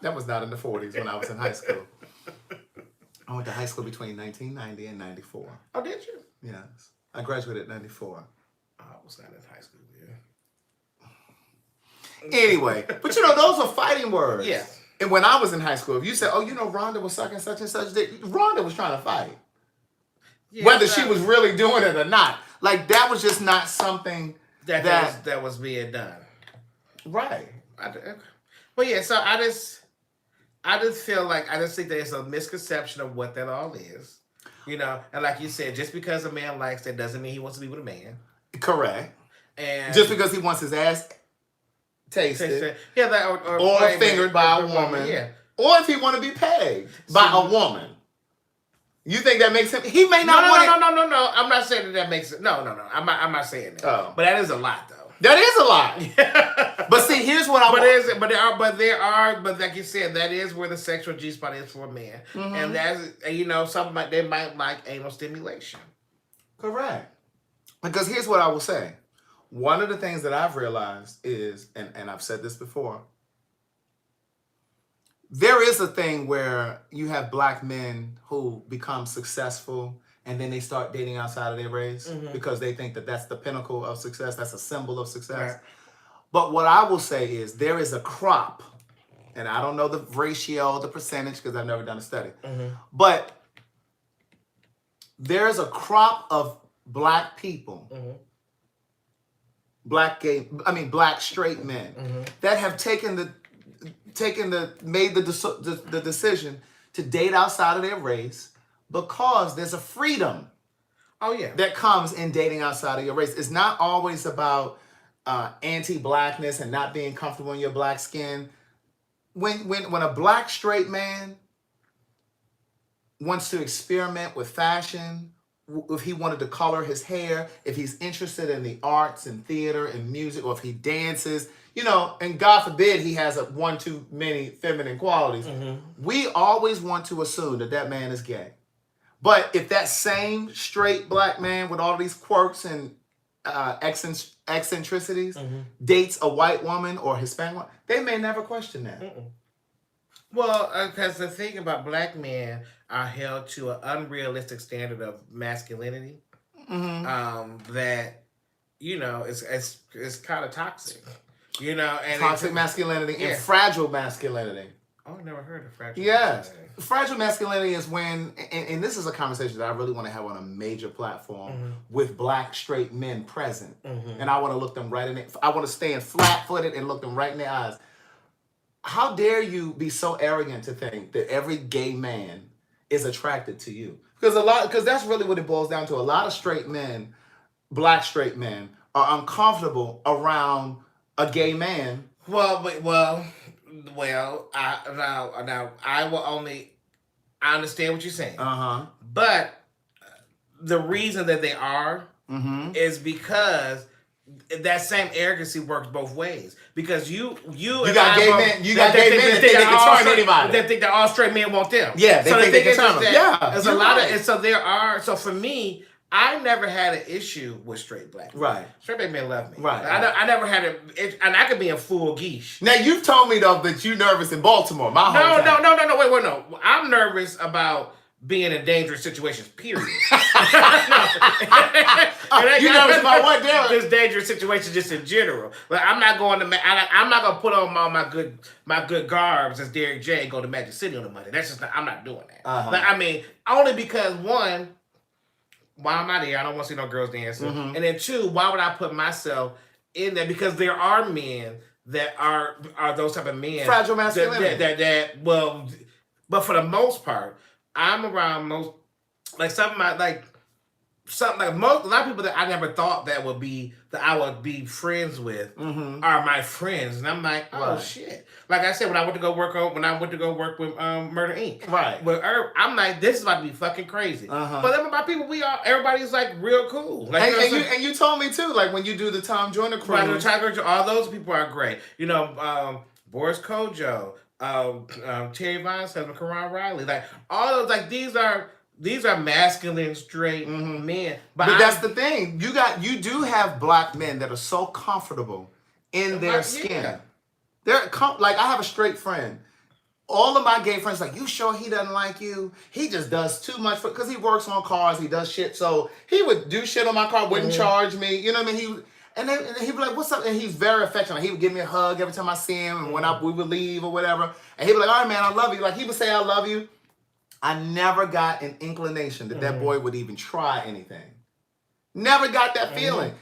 That was not in the 40s when I was in high school. I went to high school between 1990 and 94. Oh, did you? Yes. I graduated in 94. I was not in high school, yeah. Anyway, but those are fighting words. Yeah. And when I was in high school, if you said, "Oh, Rhonda was sucking such and such," Rhonda was trying to fight. Yeah, whether she was really doing it or not. Like, that was just not something that was being done. Right. Well, yeah, so I just feel like I just think there's a misconception of what that all is. And like you said, just because a man likes that doesn't mean he wants to be with a man. Correct. And just because he wants his ass tasted. Yeah, or fingered by a woman. Yeah. Or if he want to be pegged by a woman. You think that makes him? He may not want it. No. I'm not saying that makes it. No. I'm not saying that. Oh. But that is a lot, though. That is a lot. But see, here's what I want. But like you said, that is where the sexual G spot is for a man, and that's they might like anal stimulation. Correct. Because here's what I will say. One of the things that I've realized is, and I've said this before, there is a thing where you have black men who become successful and then they start dating outside of their race because they think that that's the pinnacle of success. That's a symbol of success. Right. But what I will say is there is a crop, and I don't know the ratio, the percentage, because I've never done a study, but there's a crop of black people, black straight men that have made the decision to date outside of their race because there's a freedom that comes in dating outside of your race. It's not always about anti-blackness and not being comfortable in your black skin. When a black straight man wants to experiment with fashion, if he wanted to color his hair, if he's interested in the arts and theater and music, or if he dances, and God forbid he has one too many feminine qualities, we always want to assume that man is gay. But if that same straight black man with all these quirks and eccentricities, dates a white woman or Hispanic woman, they may never question that. Well, because the thing about black men are held to an unrealistic standard of masculinity, that it's kind of toxic, and toxic masculinity and fragile masculinity. Oh, I never heard of fragile. Yes, fragile masculinity is when, and this is a conversation that I really want to have on a major platform with black straight men present, and I want to look them right in it. I want to stand flat-footed and look them right in the eyes. How dare you be so arrogant to think that every gay man is attracted to you? Because that's really what it boils down to. A lot of straight men, black straight men, are uncomfortable around a gay man. Well, I understand what you're saying. But the reason that they are is because that same arrogancy works both ways. Because you got gay men that think they can turn anybody. They think that all straight men want them. Yeah, they think they can turn them. Yeah, there's a lot of, and so for me, I never had an issue with straight black men. Right. Straight black men love me. Right. I never had and I could be in full geesh. Now, you've told me, though, that you're nervous in Baltimore, my hometown. No. I'm nervous about being in dangerous situations, period. You nervous about what, Derek? Just dangerous situations just in general. Like, I'm not going to put on all my good garbs as Derek J and go to Magic City on the Monday. That's just I'm not doing that. Like, I mean, only because one, why am I there? I don't want to see no girls dancing. And then two, why would I put myself in there? Because there are men that are those type of men. Fragile masculinity. But for the most part, I'm around most, like a lot of people that I never thought that I would be friends with are my friends, and I'm like, oh shit! Like I said, when I went to go work with Murder Inc. Right. With Herb, I'm like, this is about to be fucking crazy. But then my people, everybody's like real cool. Like, and you told me too, like when you do the Tom Joyner crew, all those people are great. Boris Kojo. Terry Vine's husband, Karan Riley, like all those, like these are masculine straight men. But that's the thing. You do have black men that are so comfortable in their skin. Yeah. They're like, I have a straight friend. All of my gay friends like, you sure he doesn't like you? He just does too much because he works on cars. He does shit. So he would do shit on my car, wouldn't charge me. You know what I mean? And he'd be like, what's up? And he's very affectionate. He would give me a hug every time I see him. And when we would leave or whatever. And he'd be like, all right, man, I love you. Like, he would say, I love you. I never got an inclination that boy would even try anything. Never got that feeling.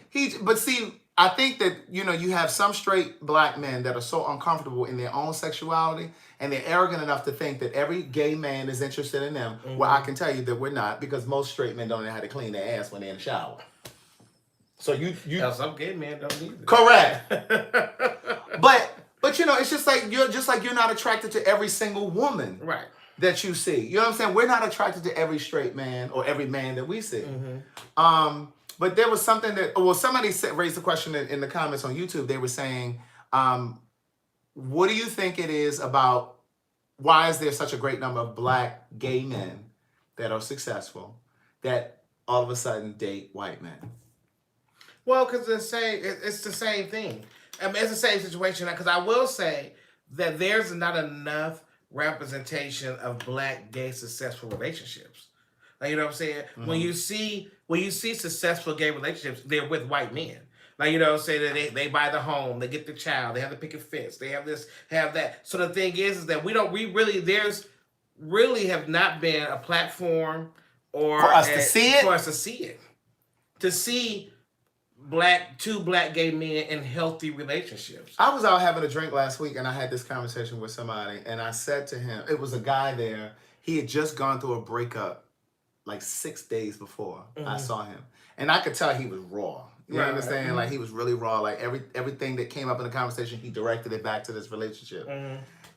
But see, I think that, you have some straight black men that are so uncomfortable in their own sexuality. And they're arrogant enough to think that every gay man is interested in them. Well, I can tell you that we're not. Because most straight men don't know how to clean their ass when they're in the shower. So some gay men don't either. Correct. but it's just like you're not attracted to every single woman that you see. You know what I'm saying? We're not attracted to every straight man or every man that we see. But there was something somebody raised the question in the comments on YouTube. They were saying, what do you think it is about, why is there such a great number of black gay men that are successful that all of a sudden date white men? Well, because it's the same thing. I mean, it's the same situation. Because I will say that there's not enough representation of black gay successful relationships. Like, you know what I'm saying? When you see successful gay relationships, they're with white men. Like, you know what I'm saying? That they buy the home, they get the child, they have the picket fence, they have this, have that. So the thing is that there's really have not been a platform for us to see it. To see two black gay men in healthy relationships. I was out having a drink last week and I had this conversation with somebody and I said to him, it was a guy there, he had just gone through a breakup like 6 days before I saw him. And I could tell he was raw. You understand? Like, he was really raw. Like, everything that came up in the conversation, he directed it back to this relationship.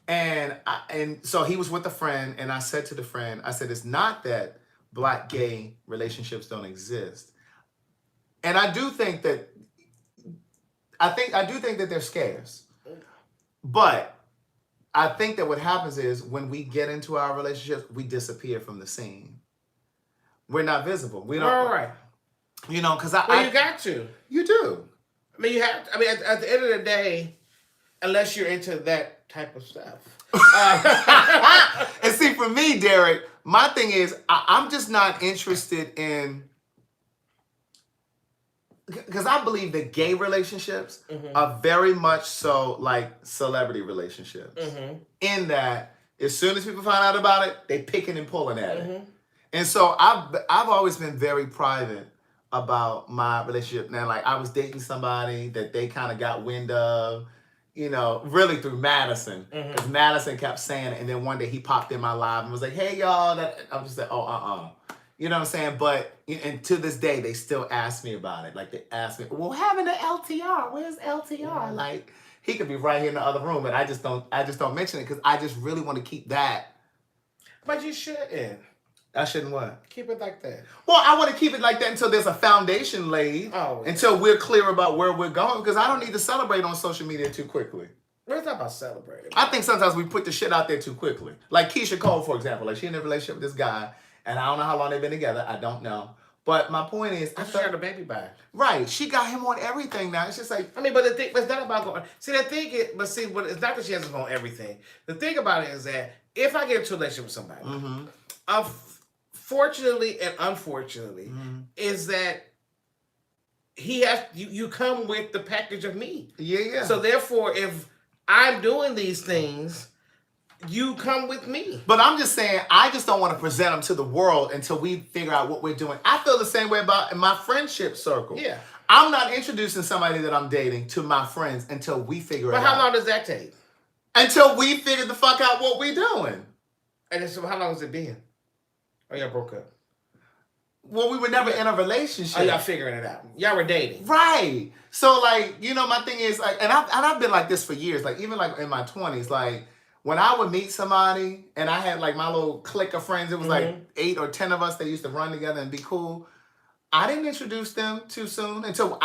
And so he was with a friend, and I said to the friend, it's not that black gay relationships don't exist. And I do think that they're scarce. But I think that what happens is when we get into our relationships, we disappear from the scene. We're not visible. We don't. All right. You know, because you got to. You do. I mean, you have to. I mean, at the end of the day, unless you're into that type of stuff. And see, for me, Derek, my thing is, I'm just not interested in, because I believe that gay relationships are very much so like celebrity relationships. In that, as soon as people find out about it, they picking and pulling at it. And so I've always been very private about my relationship. Now, like, I was dating somebody that they kind of got wind of, you know, really through Madison. Because Madison kept saying it, and then one day he popped in my live and was like, hey, y'all. I was just like, oh, You know what I'm saying? But, and to this day, they still ask me about it. Like, they ask me, well, having an LTR, where's LTR? Like, he could be right here in the other room, and I just don't mention it because I just really want to keep that. But you shouldn't. I shouldn't what? Keep it like that. Well, I want to keep it like that until there's a foundation laid. Oh, yeah. Until we're clear about where we're going. Because I don't need to celebrate on social media too quickly. We're not about celebrating. I think sometimes we put the shit out there too quickly. Like Keisha Cole, for example. Like, she in a relationship with this guy. And I don't know how long they've been together. I don't know. But my point is, she got a baby back. Right. She got him on everything now. It's just like, I mean, but it's not about going. See, the thing is, it's not that she has him on everything. The thing about it is that if I get into a relationship with somebody, fortunately and unfortunately, is that he has you come with the package of me. Yeah. So therefore, if I'm doing these things, you come with me. But I'm just saying, I just don't want to present them to the world until we figure out what we're doing. I feel the same way about in my friendship circle. Yeah. I'm not introducing somebody that I'm dating to my friends until we figure it out. But how long does that take? Until we figure the fuck out what we're doing. And so how long has it been? Oh, y'all broke up. Well, we were never in a relationship. Oh, y'all figuring it out. Y'all were dating. Right. So, like, you know, my thing is, like, and I've been like this for years. Like, even like in my 20s, like, when I would meet somebody and I had like my little clique of friends, it was like 8 or 10 of us that used to run together and be cool. I didn't introduce them too soon until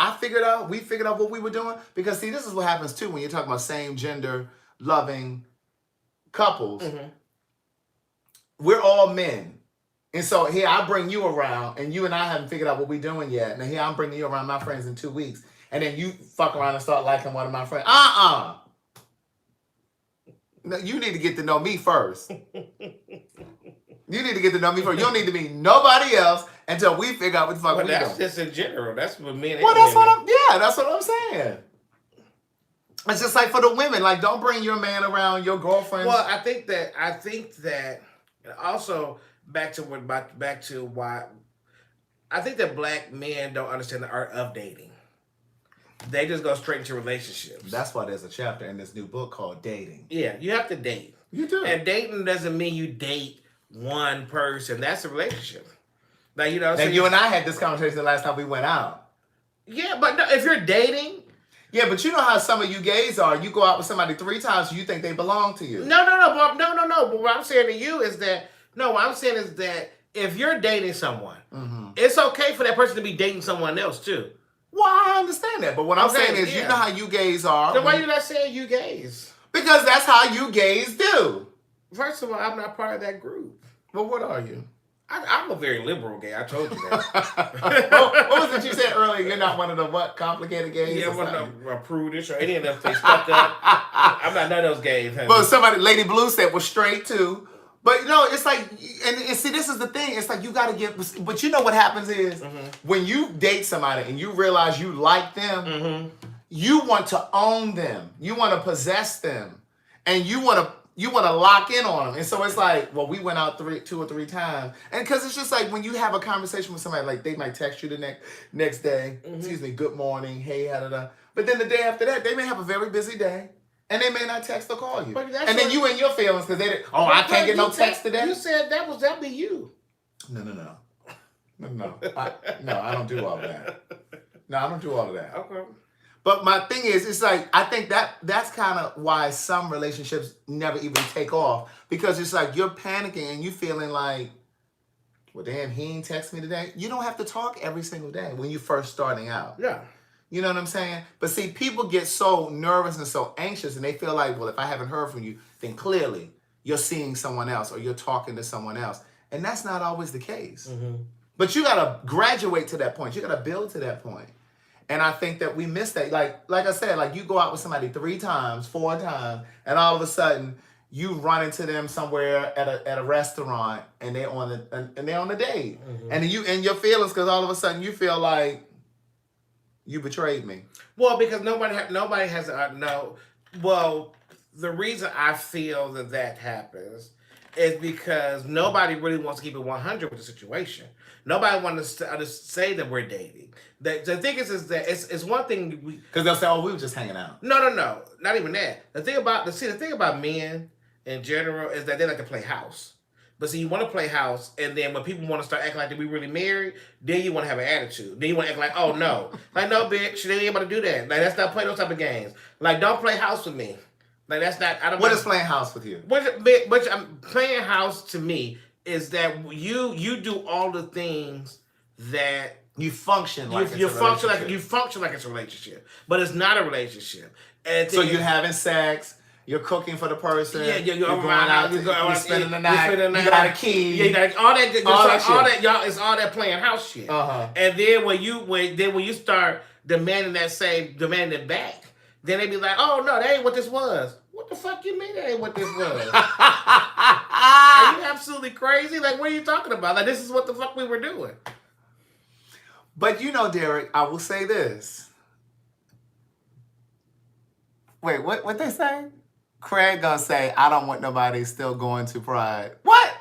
we figured out what we were doing. Because see, this is what happens too when you're talking about same gender loving couples. We're all men. And so here I bring you around and you and I haven't figured out what we're doing yet. Now here I'm bringing you around my friends in 2 weeks. And then you fuck around and start liking one of my friends. No, you need to get to know me first. You need to get to know me first. You don't need to meet nobody else until we figure out what the fuck we're doing. That's just in general. That's what men. Well, that's what I'm saying. It's just like for the women, like don't bring your man around your girlfriend. Well, I think that also back to why I think that black men don't understand the art of dating. They just go straight into relationships. That's why there's a chapter in this new book called Dating. Yeah, you have to date. You do. And dating doesn't mean you date one person. That's a relationship. Like, you know. And you and I had this conversation the last time we went out. Yeah, but no, if you're dating. Yeah, but you know how some of you gays are. You go out with somebody 3 times, you think they belong to you. No. But what I'm saying to you is that, what I'm saying is that if you're dating someone, it's okay for that person to be dating someone else too. Well, I understand that. But what I'm saying is, you know how you gays are. Then why are you not saying you gays? Because that's how you gays do. First of all, I'm not part of that group. Well, what are you? I'm a very liberal gay. I told you that. What was it you said earlier? You're not one of the complicated gays? Yeah, one of the prudish or any of them things stuck up. I'm not none of those gays. Honey. But somebody, Lady Blue said, was straight too. But it's like, and see, this is the thing. It's like you got to get, but you know what happens is when you date somebody and you realize you like them, you want to own them. You want to possess them. And you want to lock in on them. And so it's like, well, we went out 2 or 3 times. And because it's just like when you have a conversation with somebody, like they might text you the next day, excuse me, good morning, hey, da. But then the day after that, they may have a very busy day. And they may not text or call you. And then you in your feelings because they I can't get no text today. You said that'd be you. No. I don't do all of that. No, I don't do all of that. Okay. But my thing is, it's like, I think that's kind of why some relationships never even take off. Because it's like you're panicking and you feeling like, well, damn, he ain't text me today. You don't have to talk every single day when you're first starting out. Yeah. You know what I'm saying? But see, people get so nervous and so anxious and they feel like, well, if I haven't heard from you, then clearly you're seeing someone else or you're talking to someone else. And that's not always the case. But you gotta graduate to that point. You gotta build to that point. And I think that we miss that. Like I said, like you go out with somebody 3 times, 4 times, and all of a sudden you run into them somewhere at a restaurant and they're on the date. Mm-hmm. And you in your feelings because all of a sudden you feel like you betrayed me. Well, because nobody has no. Well, the reason I feel that happens is because nobody really wants to keep it 100 with the situation. Nobody wants to say that we're dating. The thing is that it's one thing because they'll say, "Oh, we were just hanging out." No, not even that. The thing about men in general is that they like to play house. But see, you want to play house, and then when people want to start acting like they be really married, then you want to have an attitude. Then you want to act like, "Oh no, like no, bitch, they ain't able to do that. Like that's not playing those type of games. Like don't play house with me. Like that's not. I don't. What is playing house with you? But playing house to me is that you do all the things that you function like you function like it's a relationship, but it's not a relationship. And so you're having sex. You're cooking for the person. Yeah, you're going out. You're spending the night. You got a key. Yeah, you got all that. Y'all, it's all that playing house shit. Uh-huh. And then when you start demanding it back, then they be like, "Oh no, that ain't what this was." What the fuck you mean that ain't what this was? Are you absolutely crazy? Like, what are you talking about? Like, this is what the fuck we were doing. But you know, Derek, I will say this. Wait, what they say? Craig gonna say, I don't want nobody still going to Pride. What?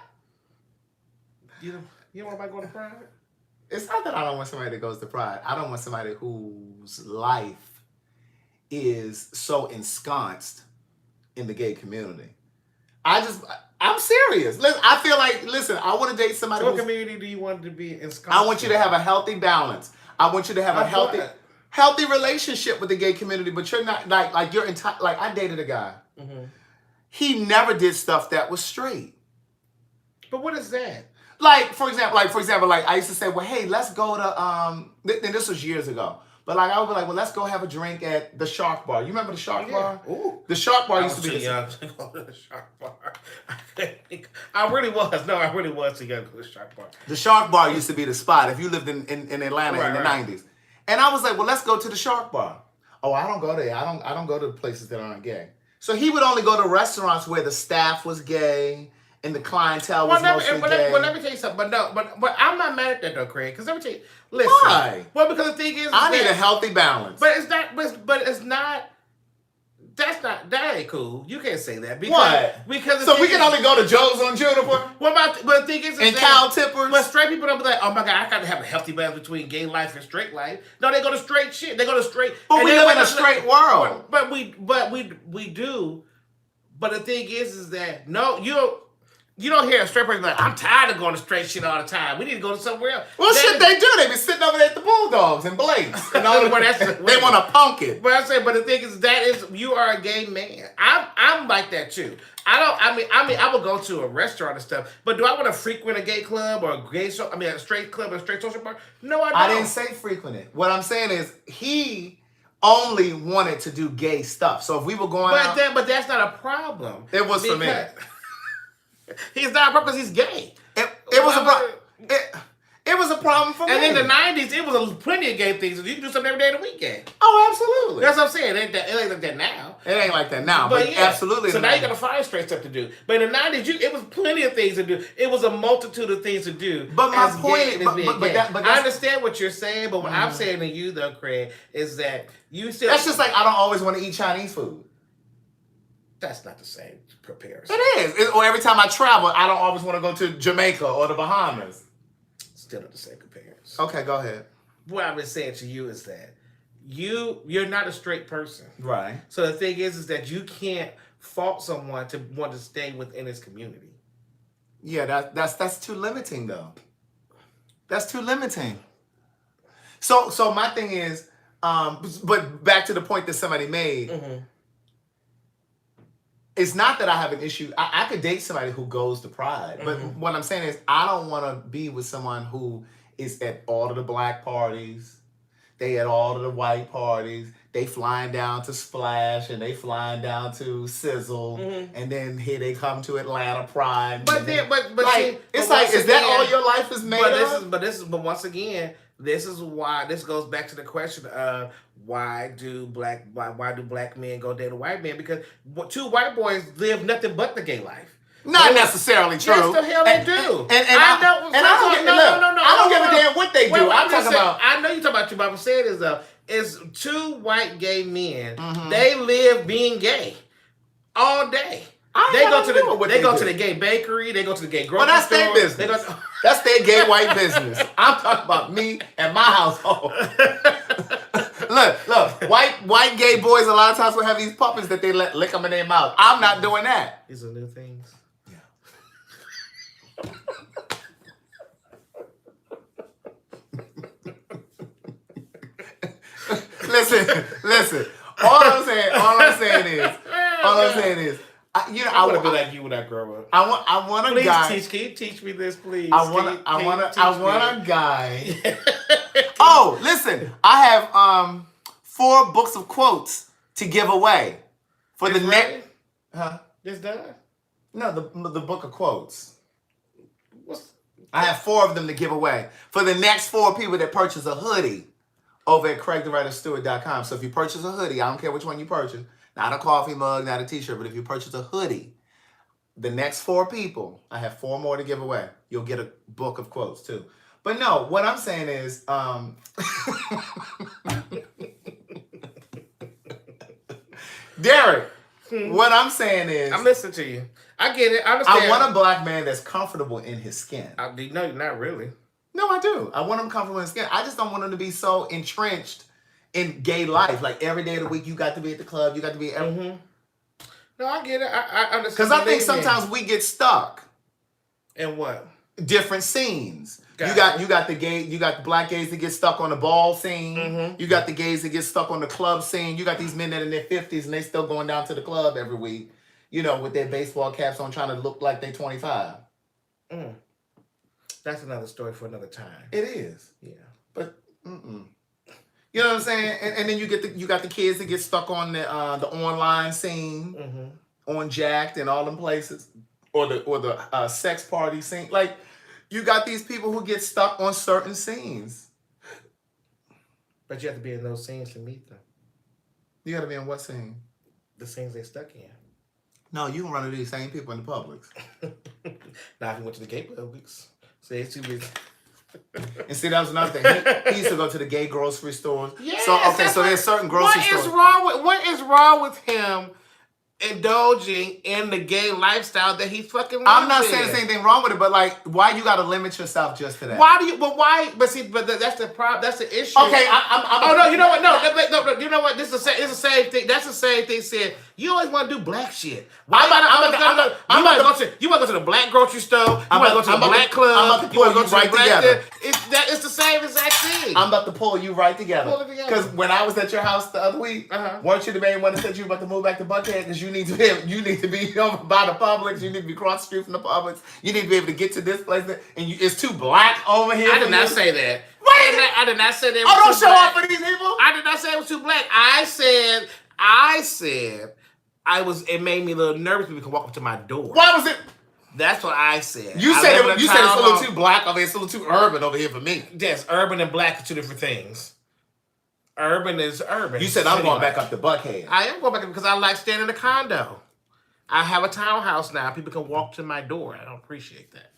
You don't want anybody going to Pride? It's not that I don't want somebody that goes to Pride. I don't want somebody whose life is so ensconced in the gay community. I'm serious. I feel like, I want to date somebody. So what community do you want to be ensconced? I want you to have a healthy balance. I want you to have a healthy relationship with the gay community, but you're not like you're entire. Like I dated a guy. Mm-hmm. He never did stuff that was straight. But what is that? Like for example, I used to say, well, hey, let's go to and this was years ago. But like I would be like, well, let's go have a drink at the Shark Bar. You remember the Shark Bar? Ooh. The Shark Bar used to be young to go to the Shark Bar. I really was. No, I really was too young to go to the Shark Bar. The Shark Bar used to be the spot if you lived in Atlanta in the 90s. And I was like, well, let's go to the Shark Bar. Oh, I don't go there. I don't go to places that aren't gay. So he would only go to restaurants where the staff was gay and the clientele was mostly gay. Let me tell you something. But I'm not mad at that though, Craig. Because let me tell you, listen. Why? Well, because the thing is, I need a healthy balance. But it's not. But it's not. That ain't cool. You can't say that. Because so we can only go to Joe's on Juniper? But the thing is and Cow Tippers? But straight people don't be like, oh my God, I got to have a healthy balance between gay life and straight life. No, they go to straight shit. They go to straight. But we live in a straight world. But we do. But the thing is that no, you don't hear a straight person like, I'm tired of going to straight shit all the time. We need to go to somewhere else. Well, shit, they do. They be sitting over there at the Bulldogs and Blake's. And all they want to punk it. But but the thing is, you are a gay man. I'm like that too. I would go to a restaurant and stuff, but do I want to frequent a gay club or a straight club or a straight social bar? No, I don't. I didn't say frequent it. What I'm saying is he only wanted to do gay stuff. So if we were going out... But that's not a problem. It was for me. He's not a problem because he's gay. It was a problem. It was a problem for me. And in the 90s, it was plenty of gay things. You can do something every day of the weekend. Oh, absolutely. That's what I'm saying. It ain't like that now. It ain't like that now, but absolutely. So now you got to find straight stuff to do. But in the 90s, it was plenty of things to do. It was a multitude of things to do. But my point is, I understand what you're saying, but what I'm saying to you, though, Craig, is that you still... That's just like I don't always want to eat Chinese food. That's not the same comparison. It is. Or every time I travel, I don't always want to go to Jamaica or the Bahamas. Still not the same comparison. Okay, go ahead. What I've been saying to you is that you're not a straight person. Right. So the thing is that you can't fault someone to want to stay within his community. Yeah, that's too limiting though. That's too limiting. So my thing is, but back to the point that somebody made. Mm-hmm. It's not that I have an issue. I could date somebody who goes to Pride. But what I'm saying is I don't want to be with someone who is at all of the black parties. They at all of the white parties. They flying down to Splash and they flying down to Sizzle, and then here they come to Atlanta Pride. But then, but like, see, it's like, is that all your life is made of? But once again, this is why this goes back to the question of why do black men go date a white man? Because two white boys live nothing but the gay life. Not necessarily true. Yes, the hell they do. I don't give a damn what they do. I'm talking about. I know you're talking about you, but I'm saying is it's two white gay men. They live being gay all day. They go to the gay bakery. They go to the gay grocery store. That's their business. That's their gay white business. I'm talking about me and my household. Look, white gay boys a lot of times will have these puppets that they let lick them in their mouth. I'm not doing that. These are new things. Listen. All I'm saying is, I want to be like you when I grow up. I want a guy. Can you teach me this, please? I want a guy. Oh, listen, I have 4 books of quotes to give away for the next. Huh? It's done. No, the book of quotes. I have 4 of them to give away for the next 4 people that purchase a hoodie over at CraigTheWriterStewart.com. So if you purchase a hoodie, I don't care which one you purchase, not a coffee mug, not a t-shirt, but if you purchase a hoodie, the next 4 people, I have 4 more to give away. You'll get a book of quotes too. But no, what I'm saying is, Derek, what I'm saying is, I'm listening to you. I get it. I understand. I want a black man that's comfortable in his skin. No, not really. No, I do. I want him comfortable in his skin. I just don't want him to be so entrenched in gay life. Like every day of the week, you got to be at the club. You got to be every. No, I get it. I understand. Because I think sometimes we get stuck. In what? Different scenes. You got the black gays that get stuck on the ball scene. You got the gays that get stuck on the club scene. You got these men that are in their 50s and they still going down to the club every week, with their baseball caps on, trying to look like they're 25. That's another story for another time. It is. Yeah. But you know what I'm saying? And then you got the kids that get stuck on the online scene, on Jacked and all them places, or the sex party scene. Like, you got these people who get stuck on certain scenes. But you have to be in those scenes to meet them. You got to be in what scene? The scenes they're stuck in. No, you can run into these same people in the Publix. Now, if you went to the gay Publix, say it's too busy. And see, that was another thing. He used to go to the gay grocery stores. Yes, so there's certain grocery stores. What is wrong with him indulging in the gay lifestyle that he fucking lives I'm not saying there's anything wrong with it, but like, why you got to limit yourself just to that? But that's the problem. That's the issue. Okay, no, you know what? No, you know what? It's the same thing. That's the same thing. Said you always want to do black shit. You want to go to the black grocery store. You want to go to the black club. I'm about to pull you right together. It's the same exact thing. I'm about to pull you right together. Because when I was at your house the other week, weren't you the main one that said you were about to move back to Buckhead because you need to be over by the Publix. You need to be across the street from the Publix. You need to be able to get to this place. And it's too black over here. I did not say that. I did not say that. Oh, don't show up for these people. I did not say it was too black. I said it made me a little nervous when people can walk up to my door. Why was it? That's what I said. You said it's a little too black over here. It's a little too urban over here for me. Yes, urban and black are two different things. Urban is urban. You said I'm going back up to Buckhead. I am going back because I like staying in a condo. I have a townhouse now. People can walk to my door. I don't appreciate that.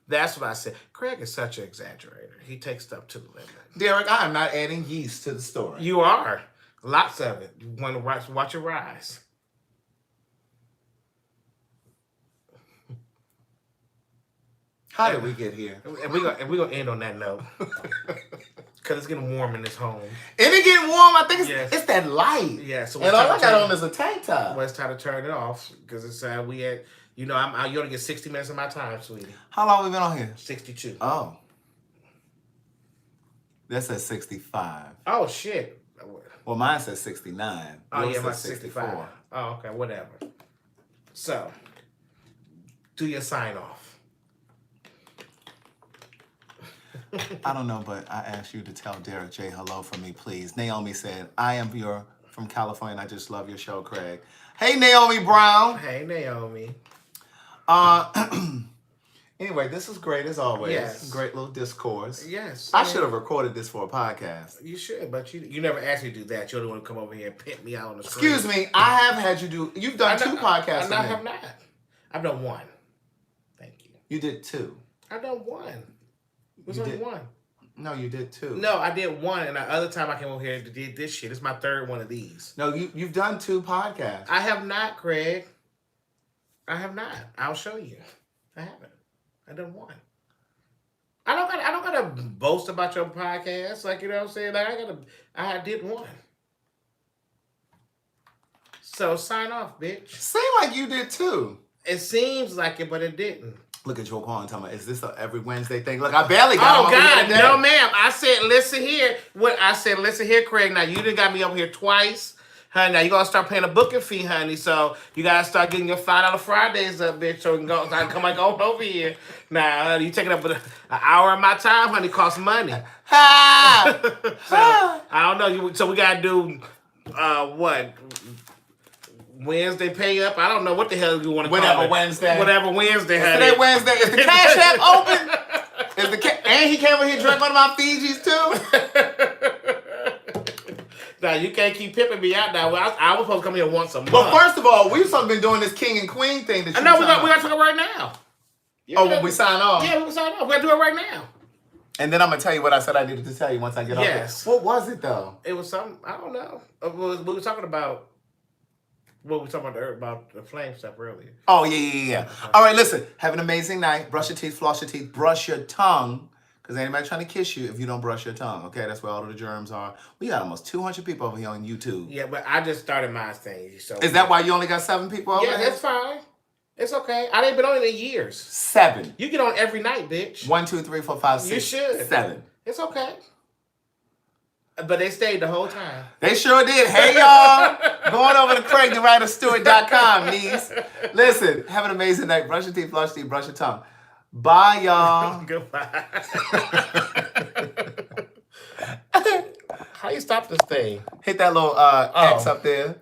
That's what I said. Craig is such an exaggerator. He takes stuff to the limit. Derek, I am not adding yeast to the story. You are. Lots of it. You want to watch it rise. How did we get here? And we're gonna end on that note. Because it's getting warm in this home. And it getting warm, I think it's that light. Yeah. So and all I got on is a tank top. Well, it's time to turn it off. Because it's we had, you only get 60 minutes of my time, sweetie. How long we been on here? 62. Oh. That says 65. Oh, shit. Well, mine says 69. Oh, yeah, mine's 65. Oh, okay, whatever. So, do your sign off. I don't know, but I asked you to tell Derek J hello for me, please. Naomi said, I am from California. I just love your show, Craig. Hey, Naomi Brown. Hey, Naomi. Anyway, this was great as always. Yes. Great little discourse. Yes. I should have recorded this for a podcast. You should, but you never asked me to do that. You only want to come over here and pimp me out on the screen. Excuse me, I have had you do. You've done 2 podcasts. I have not. I've done 1. Thank you. You did 2. I've done 1. It was only 1. No, you did 2. No, I did 1, and the other time I came over here and did this shit. It's my 3rd one of these. No, you've done 2 podcasts. I have not, Craig. I have not. I'll show you. I haven't. I done 1. I don't gotta boast about your podcast, like, you know what I'm saying. Like I did 1. So sign off, bitch. Seemed like you did 2. It seems like it, but it didn't. Look at Joe Quan talking about, is this a every Wednesday thing? Look, I barely got Oh, God, no, ma'am. I said, listen here. Listen here, Craig. Now, you done got me over here twice. Honey, now you gotta start paying a booking fee, honey. So you gotta start getting your $5 Fridays up, bitch. So I can come back over here. Now, honey, you taking up an hour of my time, honey. Costs money. Ha! So I don't know. So we gotta do what? Wednesday pay up? I don't know what the hell you want to call it. Whatever Wednesday. Is today Wednesday? Is the Cash App open? And he came over here and drank one of my Fijis too? Now, you can't keep pimping me out now. I was supposed to come here once a month. But first of all, we've been doing this king and queen thing. That I know, we got to do it right now. When we sign off? Yeah, we can sign off. We got to do it right now. And then I'm going to tell you what I said I needed to tell you once I get off here. What was it, though? It was something, I don't know. We were talking about, about the flame stuff earlier. Oh, yeah. All right, listen. Have an amazing night. Brush your teeth, floss your teeth, brush your tongue. Because ain't anybody trying to kiss you if you don't brush your tongue, okay? That's where all of the germs are. We got almost 200 people over here on YouTube. Yeah, but I just started my thing. So is that why you only got 7 people over there? Yeah, that's fine. It's okay. I ain't been on it in years. 7. You get on every night, bitch. 1, 2, 3, 4, 5, 6, you should. 7. It's okay. But they stayed the whole time. They sure did. Hey, y'all. Going over to CraigTheWriterStewart.com, niece. Listen, have an amazing night. Brush your teeth, floss your teeth, brush your tongue. Bye, y'all. Goodbye. How you stop this thing? Hit that little X up there.